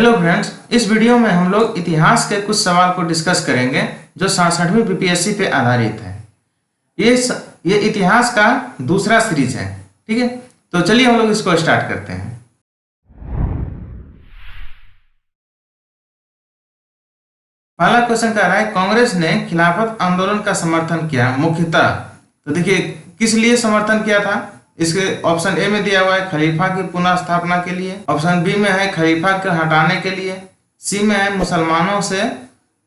Hello friends, इस video में हम लोग इतिहास के कुछ सवाल को डिस्कस करेंगे जो 67वीं बीपीएससी पे आधारित है। ये इतिहास का दूसरा सीरीज है। ठीक है, तो चलिए हम लोग इसको स्टार्ट करते हैं। पहला क्वेश्चन कह रहा है, कांग्रेस ने खिलाफत आंदोलन का समर्थन किया मुख्यतः। तो देखिए किस लिए समर्थन किया था। इसके ऑप्शन ए में दिया हुआ है खलीफा की पुनः स्थापना के लिए, ऑप्शन बी में है खलीफा को हटाने के लिए, सी में है मुसलमानों से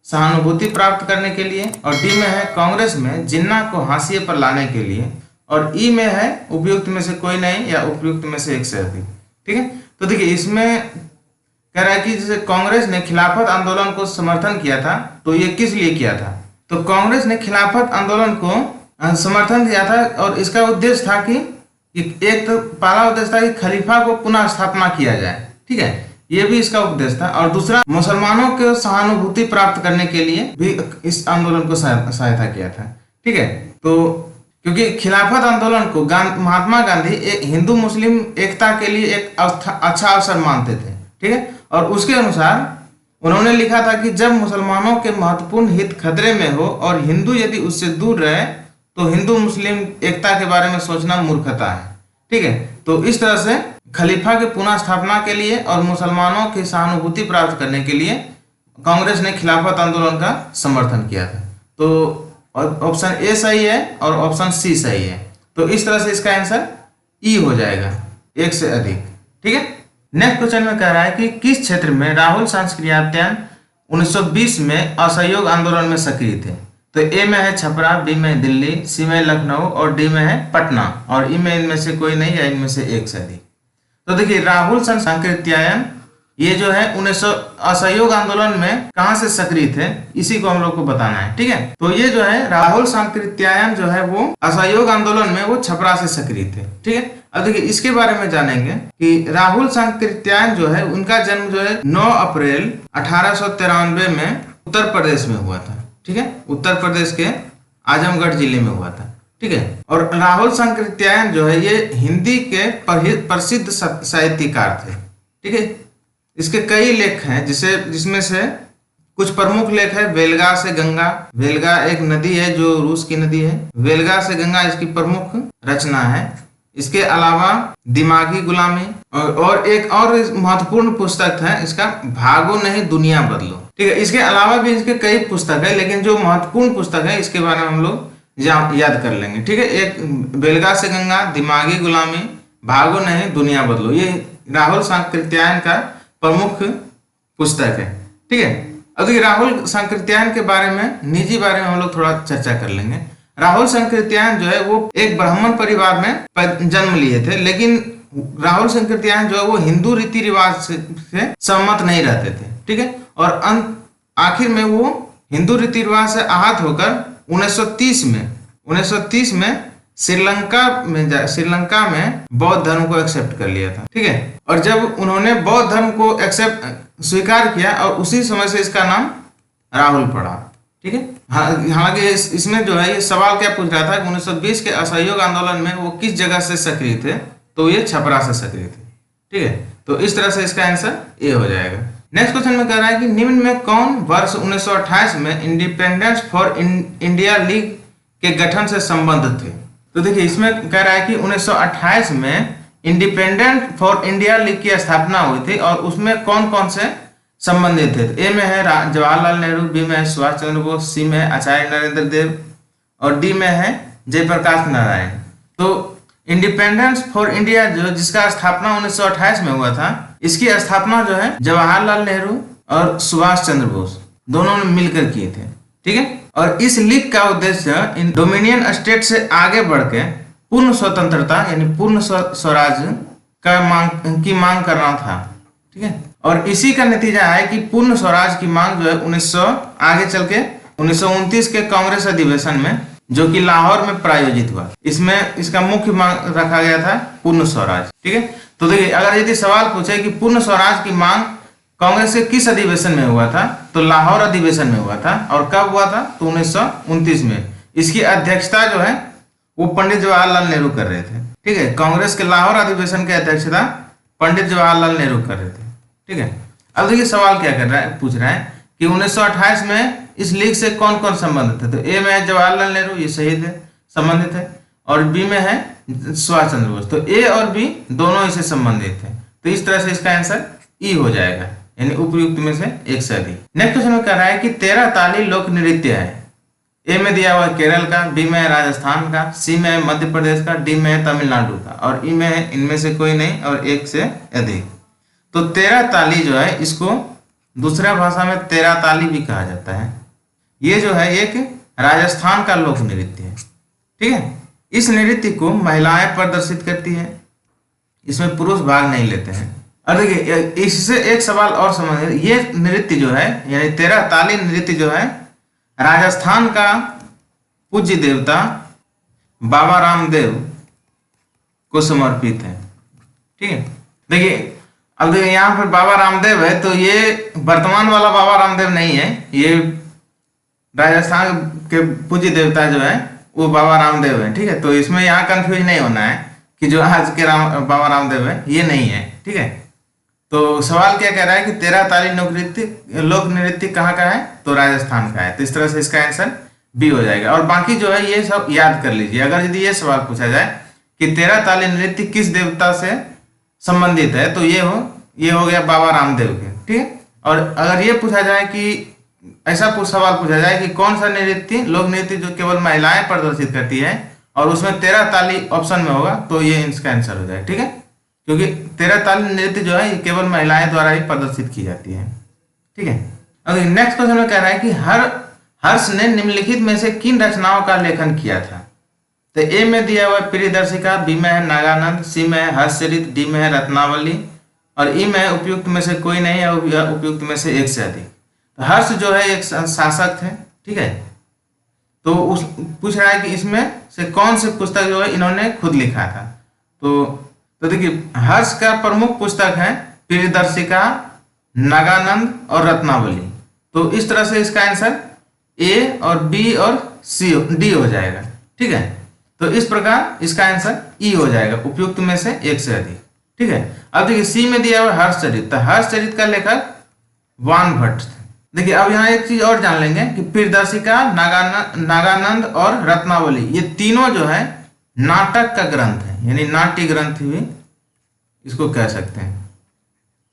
सहानुभूति प्राप्त करने के लिए, और डी में है कांग्रेस में जिन्ना को हाशिए पर लाने के लिए, और ई में है उपयुक्त में से कोई नहीं या उपयुक्त में से एक से अधिक। ठीक है, तो देखिए इसमें कह रहा है कि जैसे कांग्रेस ने खिलाफत आंदोलन को समर्थन किया था, तो ये किस लिए किया था। तो कांग्रेस ने खिलाफत आंदोलन को समर्थन दिया था और इसका उद्देश्य था कि एक तो पहला उद्देश्य था कि खलीफा को पुनः स्थापना किया जाए। ठीक है, ये भी इसका उद्देश्य था, और दूसरा मुसलमानों को सहानुभूति प्राप्त करने के लिए भी इस आंदोलन को सहायता किया था। ठीक है, तो क्योंकि खिलाफत आंदोलन को महात्मा गांधी एक हिंदू मुस्लिम एकता के लिए एक अच्छा अवसर मानते थे। ठीक है, और उसके अनुसार उन्होंने लिखा था कि जब मुसलमानों के महत्वपूर्ण हित खतरे में हो और हिंदू यदि उससे दूर रहे तो हिंदू मुस्लिम एकता के बारे में सोचना मूर्खता है। ठीक है, तो इस तरह से खलीफा के पुनः स्थापना के लिए और मुसलमानों की सहानुभूति प्राप्त करने के लिए कांग्रेस ने खिलाफत आंदोलन का समर्थन किया था। तो ऑप्शन ए सही है और ऑप्शन सी सही है। तो इस तरह से इसका आंसर ई हो जाएगा, एक से अधिक। ठीक है, नेक्स्ट क्वेश्चन में कह रहा है कि किस क्षेत्र में राहुल सांकृत्यायन 1920 में असहयोग आंदोलन में सक्रिय थे। तो ए में है छपरा, बी में दिल्ली, सी में लखनऊ और डी में है पटना, और ई में इनमें से कोई नहीं या इनमें से एक से अधिक। तो देखिए राहुल सांकृत्यायन ये जो है 1900 असहयोग आंदोलन में कहां से सक्रिय थे, इसी को हम लोग को बताना है। ठीक है, तो ये जो है राहुल सांकृत्यायन जो है वो असहयोग आंदोलन में वो छपरा से सक्रिय थे। ठीक है, अब देखिए इसके बारे में जानेंगे कि राहुल सांकृत्यायन जो है उनका जन्म जो है 9 अप्रैल 1893 में उत्तर प्रदेश में हुआ था। ठीक है, उत्तर प्रदेश के आजमगढ़ जिले में हुआ था। ठीक है, और राहुल सांकृत्यायन जो है ये हिंदी के प्रसिद्ध साहित्यकार थे। ठीक है, इसके कई लेख हैं जिसमें से कुछ प्रमुख लेख है वेलगा से गंगा। वेलगा एक नदी है जो रूस की नदी है। वेलगा से गंगा इसकी प्रमुख रचना है। इसके अलावा दिमागी गुलामी और एक और महत्वपूर्ण पुस्तक है इसका भागो नहीं दुनिया बदलो। ठीक है, इसके अलावा भी इसके कई पुस्तक है, लेकिन जो महत्वपूर्ण पुस्तक है इसके बारे में हम लोग याद कर लेंगे। ठीक है, एक बेलगा से गंगा, दिमागी गुलामी, भागो नहीं दुनिया बदलो, ये राहुल सांकृत्यायन का प्रमुख पुस्तक है। ठीक है, अब देखिए राहुल सांकृत्यायन के बारे में निजी बारे में हम लोग थोड़ा चर्चा कर लेंगे। राहुल सांकृत्यायन जो है वो एक ब्राह्मण परिवार में जन्म लिए थे, लेकिन राहुल सांकृत्यायन जो है वो हिंदू रीति रिवाज से सहमत नहीं रहते थे। ठीक है, और आखिर में वो हिंदू रीति रिवाज से आहत होकर 1930 में श्रीलंका में बौद्ध धर्म को एक्सेप्ट कर लिया था। ठीक है, और जब उन्होंने बौद्ध धर्म को स्वीकार किया और उसी समय से इसका नाम राहुल पड़ा। ठीक है, हालांकि इसमें जो है ये सवाल क्या पूछ रहा था कि 1920 के असहयोग आंदोलन में वो किस जगह से सक्रिय थे, तो ये छपरा से सक्रिय थे। ठीक है, तो इस तरह से इसका आंसर ए हो जाएगा। नेक्स्ट क्वेश्चन में कह रहा है कि निम्न में कौन वर्ष 1928 में इंडिपेंडेंस फॉर इंडिया लीग के गठन से संबंधित थे। तो देखिए इसमें कह रहा है कि 1928 में इंडिपेंडेंट फॉर इंडिया लीग की स्थापना हुई थी, और उसमें कौन कौन से संबंधित थे। ए में है जवाहरलाल नेहरू, बी में है सुभाष चंद्र बोस, सी में है आचार्य नरेंद्र देव, और डी में है जयप्रकाश नारायण। तो इंडिपेंडेंस फॉर इंडिया जिसका स्थापना 1928 में हुआ था, इसकी स्थापना जो है जवाहरलाल नेहरू और सुभाष चंद्र बोस दोनों ने मिलकर किए थे। ठीक है, और इस लीग का उद्देश्य इन डोमिनियन स्टेट से आगे बढ़ के पूर्ण स्वतंत्रता यानी पूर्ण स्वराज की मांग करना था। ठीक है, और इसी का नतीजा है कि पूर्ण स्वराज की मांग जो है आगे चल के 1929 के कांग्रेस अधिवेशन में जो कि लाहौर में प्रायोजित हुआ, इसमें इसका मुख्य मांग रखा गया था पूर्ण स्वराज। ठीक है, तो देखिए अगर यदि सवाल पूछे कि पूर्ण स्वराज की मांग कांग्रेस के किस अधिवेशन में हुआ था, तो लाहौर अधिवेशन में हुआ था। और कब हुआ था, तो 1929 में। इसकी अध्यक्षता जो है वो पंडित जवाहरलाल नेहरू कर रहे थे। ठीक है, कांग्रेस के लाहौर अधिवेशन की अध्यक्षता पंडित जवाहरलाल नेहरू कर रहे थे। ठीक है, अब देखिए सवाल क्या कर रहा है, पूछ रहा है कि 1928 में इस लीग से कौन कौन संबंधित है। तो ए में है जवाहरलाल नेहरू, ये शहीद है, संबंधित है, और बी में है सुभाष चंद्र बोस। तो ए और बी दोनों इससे संबंधित है। तो इस तरह से इसका आंसर ई हो जाएगा, यानी उपयुक्त में से एक से अधिक। नेक्स्ट क्वेश्चन में कह रहा है कि 13 ताली लोक नृत्य है। ए में दिया हुआ केरल का, बी में है राजस्थान का, सी में है मध्य प्रदेश का, डी में है तमिलनाडु का, और ई में है इनमें से कोई नहीं और एक से अधिक। तो 13 ताली जो है इसको दूसरा भाषा में 13 ताली भी कहा जाता है। ये जो है एक राजस्थान का लोक नृत्य है, ठीक है। इस नृत्य को महिलाएं प्रदर्शित करती है, इसमें पुरुष भाग नहीं लेते हैं। और देखिए इससे एक सवाल और समझ, ये नृत्य जो है यानी 13 ताली नृत्य जो है राजस्थान का पूज्य देवता बाबा रामदेव को समर्पित है, ठीक है। देखिए अब देखिए यहाँ पर बाबा रामदेव है, तो ये वर्तमान वाला बाबा रामदेव नहीं है, ये राजस्थान के पूज्य देवता जो है वो बाबा रामदेव है, ठीक है। तो इसमें यहाँ कंफ्यूज नहीं होना है कि जो आज के बाबा रामदेव है ये नहीं है, ठीक है। तो सवाल क्या कह रहा है कि 13 ताली लोक नृत्य कहाँ का है, तो राजस्थान का है। तो इस तरह से इसका आंसर बी हो जाएगा। और बाकी जो है ये सब याद कर लीजिए। अगर यदि ये सवाल पूछा जाए कि 13 ताली नृत्य किस देवता से संबंधित है, तो ये हो गया बाबा रामदेव के, ठीक है। और अगर ये पूछा जाए कि ऐसा सवाल पूछा जाए कि कौन सा नृत्य लोक नृत्य जो केवल महिलाएं प्रदर्शित करती है और उसमें 13 ताली ऑप्शन में होगा, तो ये इसका आंसर हो जाएगा, ठीक है। क्योंकि 13 ताली नृत्य जो है ये केवल महिलाएं द्वारा ही प्रदर्शित की जाती है, ठीक है। अब नेक्स्ट क्वेश्चन में कह रहा है कि हर्ष ने निम्नलिखित में से किन रचनाओं का लेखन किया था। तो ए में दिया हुआ प्रियदर्शिका, बी में है नागानंद, सी में है हर्षचरित, डी में है रत्नावली, और ई में है उपयुक्त में से कोई नहीं है, उपयुक्त में से एक से अधिक। तो हर्ष जो है एक शासक थे, ठीक है। तो पूछ रहा है कि इसमें से कौन सी पुस्तक जो है इन्होंने खुद लिखा था। तो देखिए हर्ष का प्रमुख पुस्तक है प्रियदर्शिका, नागानंद और रत्नावली। तो इस तरह से इसका आंसर ए और बी और सी डी हो जाएगा, ठीक है। तो इस प्रकार इसका आंसर ई हो जाएगा, उपयुक्त में से एक से अधिक, ठीक है। अब देखिए सी में दिया हुआ हर्षचरित, तो हर्षचरित का लेखक वान भट्ट। देखिए अब यहाँ एक चीज और जान लेंगे कि प्रियदर्शिका, नागानंद और रत्नावली ये तीनों जो है नाटक का ग्रंथ है, यानी नाट्य ग्रंथ भी इसको कह सकते हैं,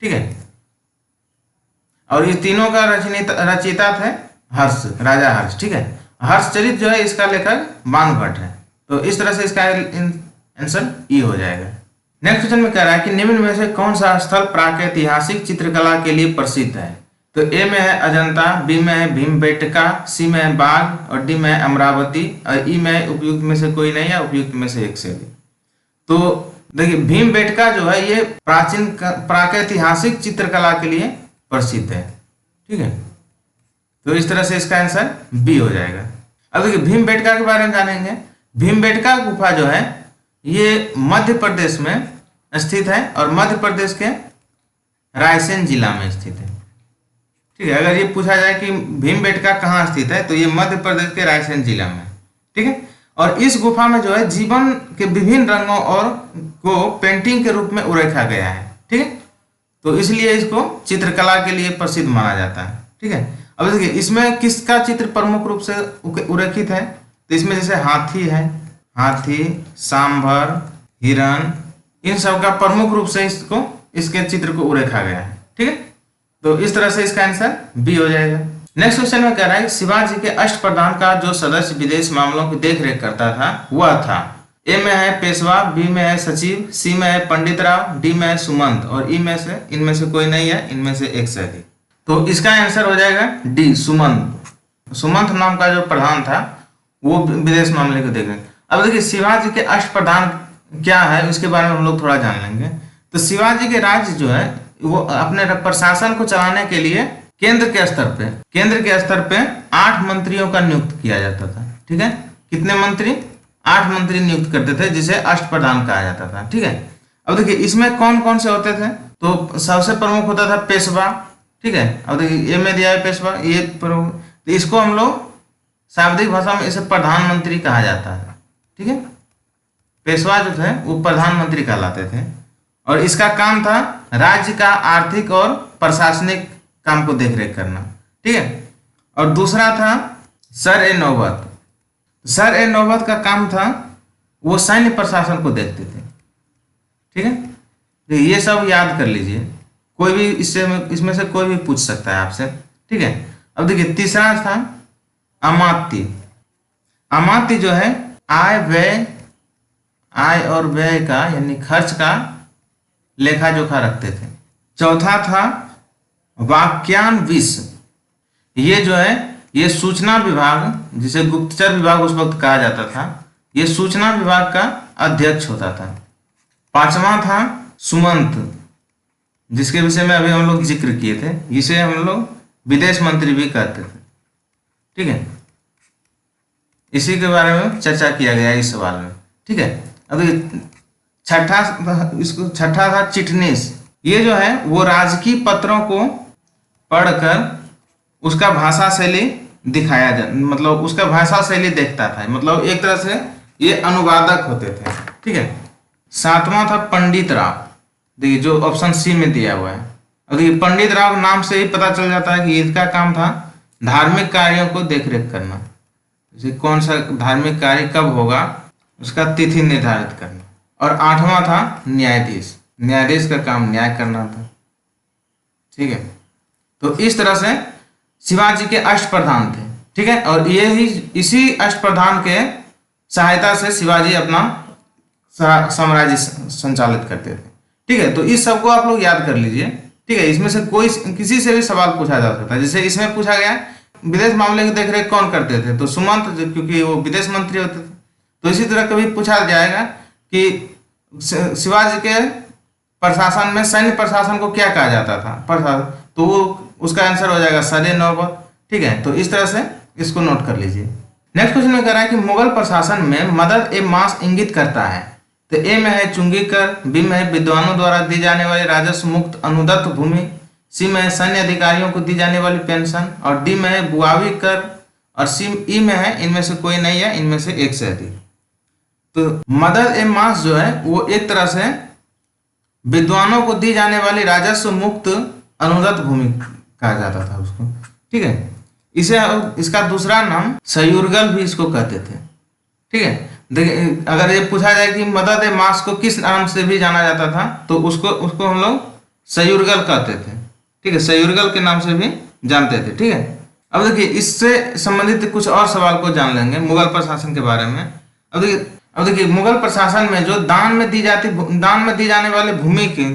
ठीक है। और ये तीनों का रचयिता थे हर्ष, राजा हर्ष, ठीक है। हर्षचरित जो है इसका लेखक वान भट्ट है। तो इस तरह से इसका आंसर ई हो जाएगा। नेक्स्ट क्वेश्चन में कह रहा है कि निम्न में से कौन सा स्थल प्रागैतिहासिक चित्रकला के लिए प्रसिद्ध है। तो ए में है अजंता, बी में है भीमबेटका, सी में है बाघ, और डी में है अमरावती, और ई में उपयुक्त में से कोई नहीं है, उपयुक्त में से एक से अधिक। तो देखिए भीमबेटका जो है ये प्राचीन प्रागैतिहासिक चित्रकला के लिए प्रसिद्ध है, ठीक है। तो इस तरह से इसका आंसर बी हो जाएगा। अब देखिए भीमबेटका के बारे में जानेंगे। भीमबेटका गुफा जो है ये मध्य प्रदेश में स्थित है और मध्य प्रदेश के रायसेन जिला में स्थित है, ठीक है। अगर ये पूछा जाए कि भीमबेटका कहाँ स्थित है, तो ये मध्य प्रदेश के रायसेन जिला में, ठीक है। और इस गुफा में जो है जीवन के विभिन्न रंगों और को पेंटिंग के रूप में उरेखा गया है, ठीक है। तो इसलिए इसको चित्रकला के लिए प्रसिद्ध माना जाता है, ठीक है। अब देखिए इसमें किसका चित्र प्रमुख रूप से उरेखित है। तो इसमें जैसे हाथी है, हाथी, सांभर, हिरण, इन सब का प्रमुख रूप से इसके चित्र को उरेखा गया है, ठीक है। तो इस तरह से इसका आंसर बी हो जाएगा। नेक्स्ट क्वेश्चन में कह रहा है शिवाजी के अष्टप्रधान का जो सदस्य विदेश मामलों की देखरेख करता था वह था। ए में है पेशवा, बी में है सचिव, सी में है पंडित राव, डी में है सुमंत, और ई में से इनमें से कोई नहीं है, इनमें से एक से अधिक। तो इसका आंसर हो जाएगा डी सुमंत। सुमंत नाम का जो प्रधान था वो विदेश मामले को देख रहे। अब देखिए शिवाजी के अष्टप्रधान क्या है उसके बारे में हम लोग थोड़ा जान लेंगे। तो शिवाजी के राज्य जो है वो अपने प्रशासन को चलाने के लिए केंद्र के स्तर पे 8 मंत्रियों का नियुक्त किया जाता था, ठीक है। कितने मंत्री? 8 मंत्री नियुक्त करते थे, जिसे अष्टप्रधान कहा जाता था, ठीक है। अब देखिए इसमें कौन कौन से होते थे। तो सबसे प्रमुख होता था पेशवा, ठीक है। अब देखिए ये में दिया है पेशवा, ये प्रमुख। तो इसको हम लोग शाब्दिक भाषा में इसे प्रधानमंत्री कहा जाता है, ठीक है। पेशवा जो थे वो प्रधानमंत्री कहलाते थे और इसका काम था राज्य का आर्थिक और प्रशासनिक काम को देखरेख करना, ठीक है। और दूसरा था सर ए नौबत। सर ए नौबत का काम था वो सैन्य प्रशासन को देखते थे, ठीक है। तो ये सब याद कर लीजिए, कोई भी इसमें से कोई भी पूछ सकता है आपसे, ठीक है। अब देखिए तीसरा था अमात्य। अमात्य जो है आय और व्यय का यानी खर्च का लेखा जोखा रखते थे। चौथा था वाक्यान विष। ये जो है ये सूचना विभाग, जिसे गुप्तचर विभाग उस वक्त कहा जाता था, ये सूचना विभाग का अध्यक्ष होता था। पांचवा था सुमंत, जिसके विषय में अभी हम लोग जिक्र किए थे, जिसे हम लोग विदेश मंत्री भी कहते थे, ठीक है। इसी के बारे में चर्चा किया गया इस सवाल में, ठीक है। अब छठा था चिटनीस। ये जो है वो राजकीय पत्रों को पढ़कर उसका भाषा शैली मतलब उसका भाषा शैली देखता था, मतलब एक तरह से ये अनुवादक होते थे, ठीक है। सातवां था पंडित राव। देखिए जो ऑप्शन सी में दिया हुआ है, अब देखिए पंडित राव नाम से ही पता चल जाता है कि इसका काम था धार्मिक कार्यों को देखरेख करना, जैसे कौन सा धार्मिक कार्य कब होगा उसका तिथि निर्धारित करना। और आठवां था न्यायाधीश। न्यायाधीश का काम न्याय करना था, ठीक है। तो इस तरह से शिवाजी के अष्टप्रधान थे, ठीक है। और ये ही इसी अष्टप्रधान के सहायता से शिवाजी अपना साम्राज्य संचालित करते थे, ठीक है। तो इस सबको आप लोग याद कर लीजिए, ठीक है। इसमें से कोई किसी से भी सवाल पूछा जा सकता है। जैसे इसमें पूछा गया विदेश मामले की देखरेख कौन करते थे, तो सुमंत, क्योंकि वो विदेश मंत्री होते थे। तो इसी तरह कभी पूछा जाएगा कि शिवाजी के प्रशासन में सैन्य प्रशासन को क्या कहा जाता था, तो वो उसका आंसर हो जाएगा सर ए नौबत, ठीक है। तो इस तरह से इसको नोट कर लीजिए। नेक्स्ट क्वेश्चन में कह रहा है कि मुगल प्रशासन में मदद ए मास इंगित करता है। तो ए में है चुंगी कर, बी में है विद्वानों द्वारा दी जाने वाली राजस्व मुक्त अनुदत्त भूमि, सी में है सैन्य अधिकारियों को दी जाने वाली पेंशन, और डी में है बुआवी कर, और ई में है इनमें से कोई नहीं है, इनमें से एक से अधिक। तो मदद ए मास जो है वो एक तरह से विद्वानों को दी जाने वाली राजस्व मुक्त अनुदत्त भूमि कहा जाता था उसको, ठीक है। इसे इसका दूसरा नाम सयुर्गल भी इसको कहते थे, ठीक है। देखिए अगर ये पूछा जाए कि मदद ए मास को किस नाम से भी जाना जाता था, तो उसको हम लोग सयुर्गल कहते थे, ठीक है। सयुर्गल के नाम से भी जानते थे, ठीक है। अब देखिए इससे संबंधित कुछ और सवाल को जान लेंगे मुगल प्रशासन के बारे में। अब देखिए मुगल प्रशासन में जो दान में दी जाने वाले भूमि की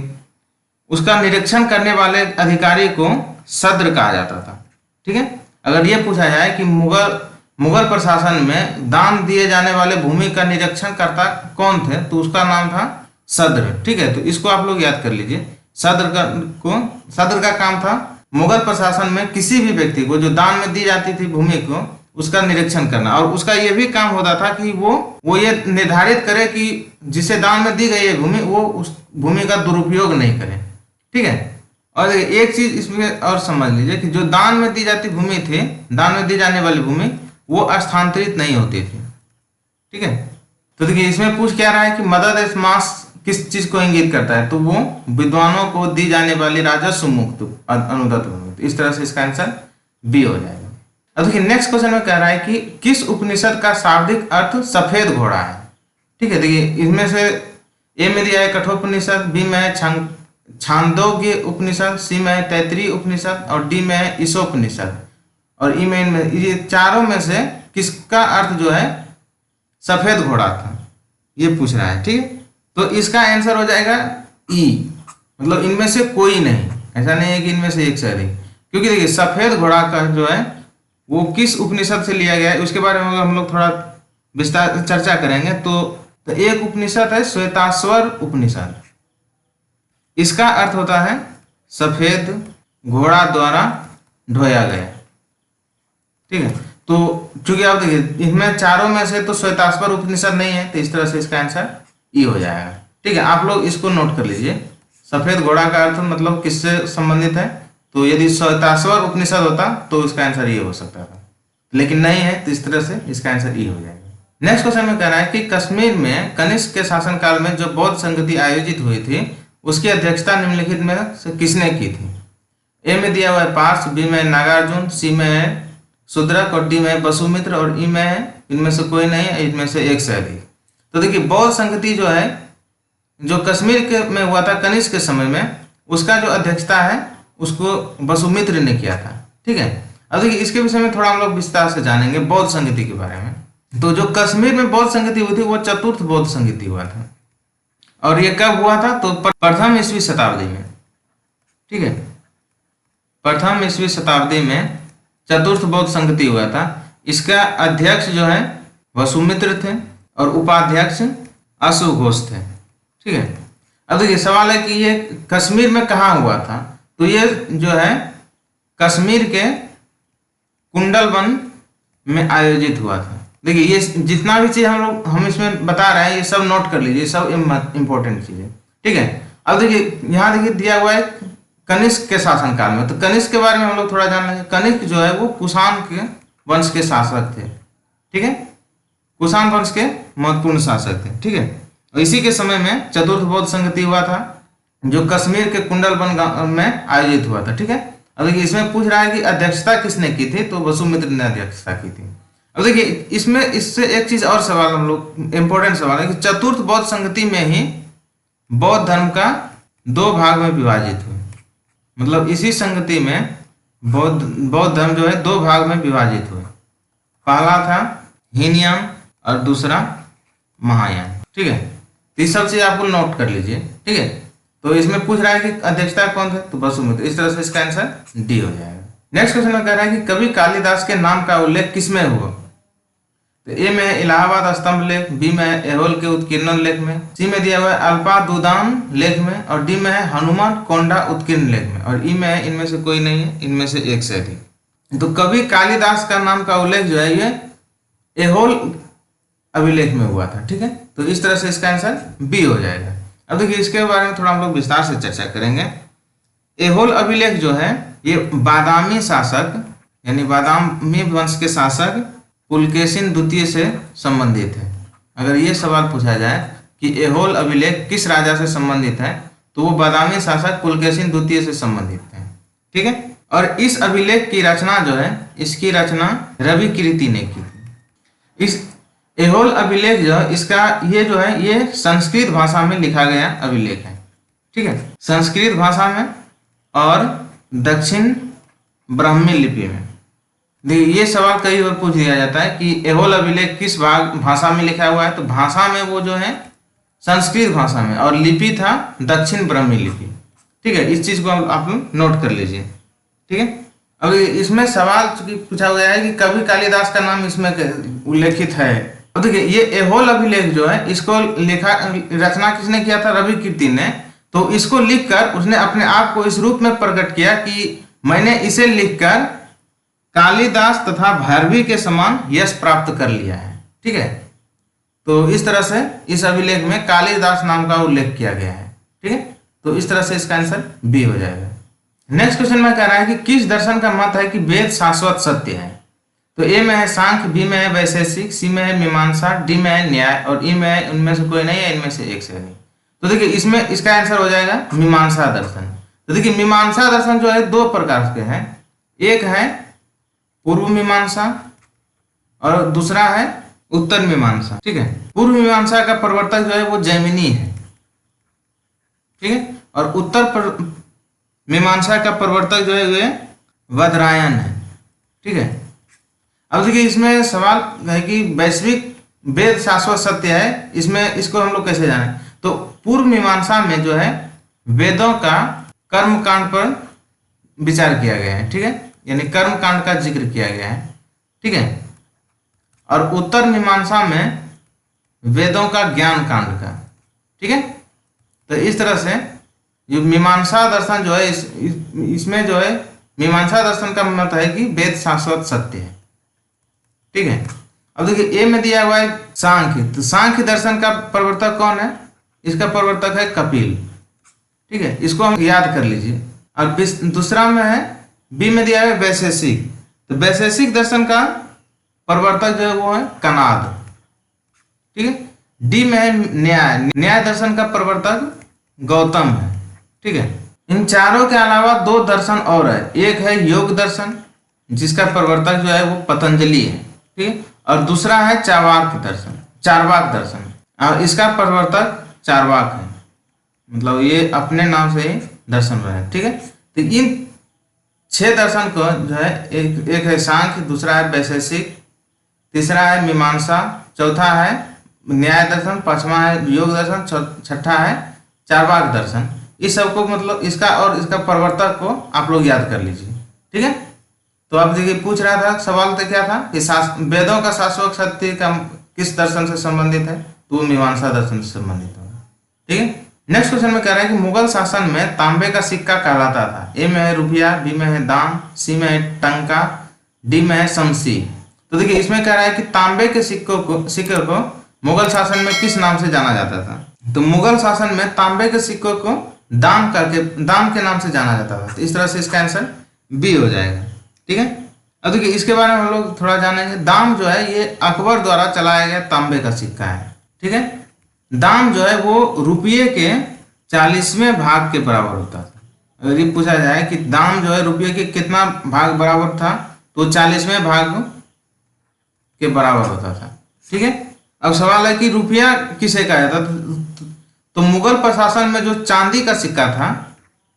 उसका निरीक्षण करने वाले अधिकारी को सद्र कहा जाता था, ठीक है। अगर ये पूछा जाए कि मुगल प्रशासन में दान दिए जाने वाले भूमि का निरीक्षण करता कौन थे, तो उसका नाम था सद्र, ठीक है। तो इसको आप लोग याद कर लीजिए। सद्र का काम था मुगल प्रशासन में किसी भी व्यक्ति को जो दान में दी जाती थी भूमि को उसका निरीक्षण करना, और उसका यह भी काम होता था कि वो ये निर्धारित करे कि जिसे दान में दी गई है भूमि वो उस भूमि का दुरुपयोग नहीं करे, ठीक है। और एक चीज इसमें और समझ लीजिए कि जो दान में दी जाती भूमि थी, दान में दी जाने वाली भूमि वो स्थानांतरित नहीं होती थी, ठीक है। तो देखिए इसमें पूछ क्या रहा है कि मदद ए मास किस चीज को इंगित करता है, तो वो विद्वानों को दी जाने वाली राजस्व मुक्त अनुदत्त भूमि। तो इस तरह से इसका आंसर बी हो जाएगा। अब देखिए नेक्स्ट क्वेश्चन में कह रहा है कि किस उपनिषद का शाब्दिक अर्थ सफेद घोड़ा है, ठीक है। देखिए इसमें से ए में दिया है कठोपनिषद, बी में है छांदोग्य उपनिषद, सी में है तैत्तिरीय उपनिषद, और डी में है ईशोपनिषद, और ई में ये चारों में से किसका अर्थ जो है सफेद घोड़ा था, ये पूछ रहा है, ठीक है। तो इसका आंसर हो जाएगा ई, मतलब इनमें से कोई नहीं, ऐसा नहीं है कि इनमें से एक से अधिक, क्योंकि देखिए सफेद घोड़ा का जो है वो किस उपनिषद से लिया गया है उसके बारे में हम लोग थोड़ा विस्तार चर्चा करेंगे। तो एक उपनिषद है श्वेताश्वर उपनिषद, इसका अर्थ होता है सफेद घोड़ा द्वारा ढोया गया, ठीक है। तो चूंकि आप देखिए इनमें चारों में से तो श्वेताश्वर उपनिषद नहीं है, तो इस तरह से इसका आंसर ई हो जाएगा, ठीक है। आप लोग इसको नोट कर लीजिए। सफेद घोड़ा का अर्थ मतलब किससे संबंधित है, तो यदि श्वेताश्वर उपनिषद होता तो इसका आंसर ये हो सकता था, लेकिन नहीं है, तो इस तरह से इसका आंसर ई हो जाएगा। नेक्स्ट क्वेश्चन में कह रहा है कि कश्मीर में कनिष्क के शासनकाल में जो बौद्ध संगति आयोजित हुई थी उसकी अध्यक्षता निम्नलिखित में से किसने की थी। ए में दिया हुआ है पार्थ, बी में नागार्जुन, सी में है शूद्रक और डी में है वसुमित्र और ई में है इनमें से कोई नहीं है, इनमें से एक से अधिक। तो देखिए बौद्ध संगति जो है जो कश्मीर के में हुआ था कनिष्क के समय में, उसका जो अध्यक्षता है उसको वसुमित्र ने किया था। ठीक है, अब देखिए इसके विषय में थोड़ा हम लोग विस्तार से जानेंगे बौद्ध संगति के बारे में। तो जो कश्मीर में बौद्ध संगति हुई थी वो चतुर्थ बौद्ध संगति हुआ था, और ये कब हुआ था? तो प्रथम ईस्वी शताब्दी में। ठीक है, प्रथम ईस्वी शताब्दी में चतुर्थ बौद्ध संगति हुआ था। इसका अध्यक्ष जो है वसुमित्र थे और उपाध्यक्ष अशोक घोष थे। ठीक है, अब देखिए सवाल है कि ये कश्मीर में कहाँ हुआ था? तो ये जो है कश्मीर के कुंडलवन में आयोजित हुआ था। देखिए ये जितना भी चीज हम इसमें बता रहे हैं ये सब नोट कर लीजिए, सब इंपॉर्टेंट चीज है। ठीक है, अब देखिए यहाँ देखिए दिया हुआ है कनिष्क के शासनकाल में। तो कनिष्क के बारे में हम लोग थोड़ा जान लेंगे। कनिष्क जो है वो कुषाण के वंश के शासक थे। ठीक है, कुषाण वंश के महत्वपूर्ण शासक थे। ठीक है, और इसी के समय में चतुर्थ बौद्ध संगति हुआ था जो कश्मीर के कुंडलवन में आयोजित हुआ था। ठीक है, अब देखिए इसमें पूछ रहा है कि अध्यक्षता किसने की थी? तो वसुमित्र ने अध्यक्षता की थी। अब देखिए इसमें इससे एक चीज और सवाल हम लोग इंपॉर्टेंट सवाल है कि चतुर्थ बौद्ध संगति में ही बौद्ध धर्म का दो भाग में विभाजित हुए। मतलब इसी संगति में बौद्ध धर्म जो है दो भाग में विभाजित हुए। पहला था हीनयान और दूसरा महायान। ठीक है, तो ये सब चीज आपको नोट कर लीजिए। ठीक है, तो इसमें पूछ रहा है कि अध्यक्षता कौन थे? तो वसुमित्र। इस तरह से इसका आंसर डी हो जाएगा। नेक्स्ट क्वेश्चन में कह रहा है कि कवि कालिदास के नाम का उल्लेख किसमें हुआ? तो ए में है इलाहाबाद स्तंभ लेख, बी में है एहोल के उत्कीर्णन लेख में, सी में दिया हुआ है अल्पादुदान लेख में, और डी में है हनुमान कोंडा उत्कीर्ण लेख में, और ई में है इनमें से कोई नहीं है, इनमें से एक से अधिक। तो कवि कालिदास का नाम का उल्लेख जो है ये एहोल अभिलेख में हुआ था। ठीक है, तो इस तरह से इसका आंसर बी हो जाएगा। अब देखिए इसके बारे में थोड़ा हम लोग विस्तार से चर्चा करेंगे। एहोल अभिलेख जो है ये बादामी शासक यानी बादामी वंश के शासक पुलकेशिन द्वितीय से संबंधित है। अगर ये सवाल पूछा जाए कि एहोल अभिलेख किस राजा से संबंधित है तो वो बादामी शासक पुलकेशिन द्वितीय से संबंधित है। ठीक है, और इस अभिलेख की रचना जो है इसकी रचना रवि कीर्ति ने की थी। इस एहोल अभिलेख जो है इसका ये जो है ये संस्कृत भाषा में लिखा गया अभिलेख है। ठीक है, संस्कृत भाषा में और दक्षिण ब्राह्मी लिपि में। देखिए ये सवाल कई बार पूछ दिया जाता है कि एहोल अभिलेख किस भाषा में लिखा हुआ है? तो भाषा में वो जो है संस्कृत भाषा में, और लिपि था दक्षिण ब्राह्मी लिपि। ठीक है, इस चीज को आप लोग नोट कर लीजिए। ठीक है, अब इसमें सवाल पूछा गया है कि कवि कालिदास का नाम इसमें उल्लेखित है। अब देखिए ये एहोल अभिलेख जो है इसको रचना किसने किया था? रवि कीर्ति ने। तो इसको लिखकर उसने अपने आप को इस रूप में प्रकट किया कि मैंने इसे लिखकर कालिदास तथा भैरवी के समान यश प्राप्त कर लिया है। ठीक है, तो इस तरह से इस अभिलेख में कालिदास नाम का उल्लेख किया गया है। ठीक है, तो इस तरह से इसका आंसर बी हो जाएगा। नेक्स्ट क्वेश्चन में कह रहा है कि किस दर्शन का मत है कि वेद शाश्वत सत्य है? तो ए में है सांख्य, बी में है वैशेषिक, सी में है मीमांसा, डी में है न्याय, और ई में है उनमें से कोई नहीं है, इनमें से एक से नहीं। तो देखिए इसमें इसका आंसर हो जाएगा मीमांसा दर्शन। तो देखिए मीमांसा दर्शन जो है दो प्रकार के हैं, एक है पूर्व मीमांसा और दूसरा है उत्तर मीमांसा। ठीक है, पूर्व मीमांसा का प्रवर्तक जो है वो जैमिनी है। ठीक है, और उत्तर मीमांसा का प्रवर्तक जो है वे वदरायन है। ठीक है, अब देखिए इसमें सवाल है कि वैश्विक वेद शाश्वत सत्य है, इसमें इसको हम लोग कैसे जाने? तो पूर्व मीमांसा में जो है वेदों का कर्मकांड पर विचार किया गया है। ठीक है, यानी कर्मकांड का जिक्र किया गया है। ठीक है, और उत्तर मीमांसा में वेदों का ज्ञान कांड का। ठीक है, तो इस तरह से जो मीमांसा दर्शन जो है इसमें जो है मीमांसा दर्शन का मत है कि वेद शाश्वत सत्य है। ठीक है, अब देखिए ए में दिया हुआ है सांख्य। तो सांख्य दर्शन का प्रवर्तक कौन है? इसका प्रवर्तक है कपिल। ठीक है, इसको हम याद कर लीजिए। और दूसरा में है बी में दिया है वैशेषिक। तो वैशेषिक दर्शन का प्रवर्तक जो है वो है कनाद। ठीक है, डी में है न्याय। न्याय दर्शन का प्रवर्तक गौतम है। ठीक है, इन चारों के अलावा दो दर्शन और है। एक है योग दर्शन, जिसका प्रवर्तक जो है वो पतंजलि है, ठीक। और दूसरा है चार्वाक दर्शन, और इसका प्रवर्तक चार्वाक है। मतलब ये अपने नाम से ही दर्शन रहे, ठीक है। तो इन 6 दर्शन को जो है, एक है सांख्य, दूसरा है वैशेषिक, तीसरा है मीमांसा, चौथा है न्याय दर्शन, पांचवा है योग दर्शन, छठा है चार्वाक दर्शन। इस सबको मतलब इसका और इसका प्रवर्तक को आप लोग याद कर लीजिए, ठीक है। तो आप देखिए पूछ रहा था, सवाल तो क्या था कि वेदों का शाश्वत सत्य का किस दर्शन से संबंधित है, तो वो मीमांसा दर्शन से संबंधित होगा, ठीक है। नेक्स्ट क्वेश्चन में कह रहा है कि मुगल शासन में तांबे का सिक्का कहलाता था। ए में है रुपया, बी में है दाम, सी में है टंका, डी में है शमशी। तो देखिए इसमें कह रहा है कि तांबे के सिक्के को मुगल शासन में किस नाम से जाना जाता था। तो मुगल शासन में तांबे के सिक्कों को दाम के नाम से जाना जाता था। तो इस तरह से इसका आंसर बी हो जाएगा, ठीक है। अब देखिए इसके बारे में हम लोग थोड़ा जानेंगे। दाम जो है ये अकबर द्वारा चलाया गया तांबे का सिक्का है, ठीक है। दाम जो है वो रुपये के 40वें भाग के बराबर होता था। अगर ये पूछा जाए कि दाम जो है रुपये के कितना भाग बराबर था, तो 40वें भाग के बराबर होता था, ठीक है। अब सवाल है कि रुपया किसे कहा जाता था। तो मुगल प्रशासन में जो चांदी का सिक्का था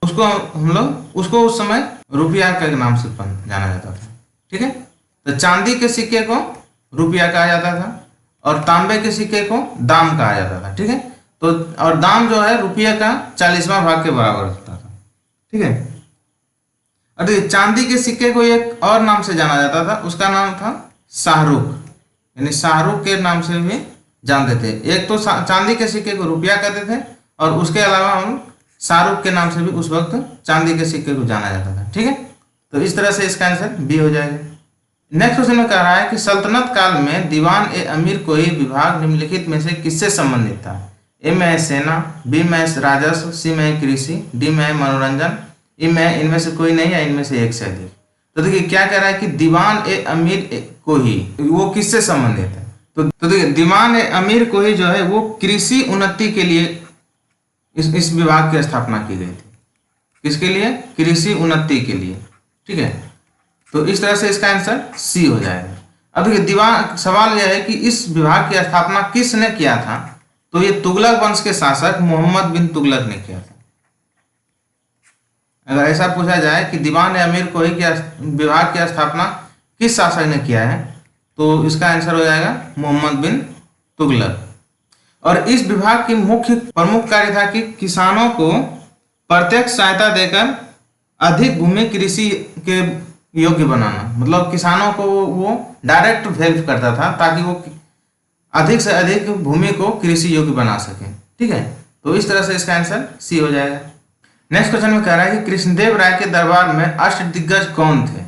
उसको हम लोग उस समय रुपया के नाम से जाना जाता था, ठीक है। तो चांदी के सिक्के को रुपया कहा जाता था और तांबे के सिक्के को दाम कहा जाता था, ठीक है। तो और दाम जो है रुपये का 40वां भाग के बराबर होता था, ठीक है। और देखिए चांदी के सिक्के को एक और नाम से जाना जाता था, उसका नाम था शाहरुख, यानी शाहरुख के नाम से भी जानते थे। एक तो चांदी के सिक्के को रुपया कहते थे और उसके अलावा हम शाहरुख के नाम से भी उस वक्त चांदी के सिक्के को जाना जाता था, ठीक है। तो इस तरह से इसका आंसर बी हो जाएगा। नेक्स्ट क्वेश्चन में कह रहा है कि सल्तनत काल में दीवान ए अमीर कोई विभाग निम्नलिखित में से किससे संबंधित था। ए में है सेना, बी में है राजस्व, सी में है कृषि, डी में है मनोरंजन, ई में है इनमें से कोई नहीं या इनमें से एक से अधिक। तो देखिए क्या कह रहा है कि दीवान ए अमीर को ही वो किससे संबंधित है। तो देखिए दीवान ए अमीर को ही जो है वो कृषि उन्नति के लिए इस विभाग की स्थापना की गई थी। किसके लिए? कृषि उन्नति के लिए, ठीक है। तो इस तरह से इसका आंसर सी हो जाएगा। अब देखिए दीवान सवाल यह है कि इस विभाग की स्थापना किसने किया था। तो ये तुगलक वंश के शासक मोहम्मद बिन तुगलक ने किया था। अगर ऐसा पूछा जाए कि दीवान ए अमीर को ही विभाग की स्थापना किस शासक ने किया है, तो इसका आंसर हो जाएगा मोहम्मद बिन तुगलक। और इस विभाग की प्रमुख कार्य था कि किसानों को प्रत्यक्ष सहायता देकर अधिक भूमि कृषि के योग्य बनाना। मतलब किसानों को वो डायरेक्ट हेल्प करता था ताकि वो अधिक से अधिक भूमि को कृषि योग्य बना सके, ठीक है। तो इस तरह से इसका आंसर सी हो जाएगा। नेक्स्ट क्वेश्चन में कह रहा है कि कृष्णदेव राय के दरबार में अष्टदिग्गज कौन थे।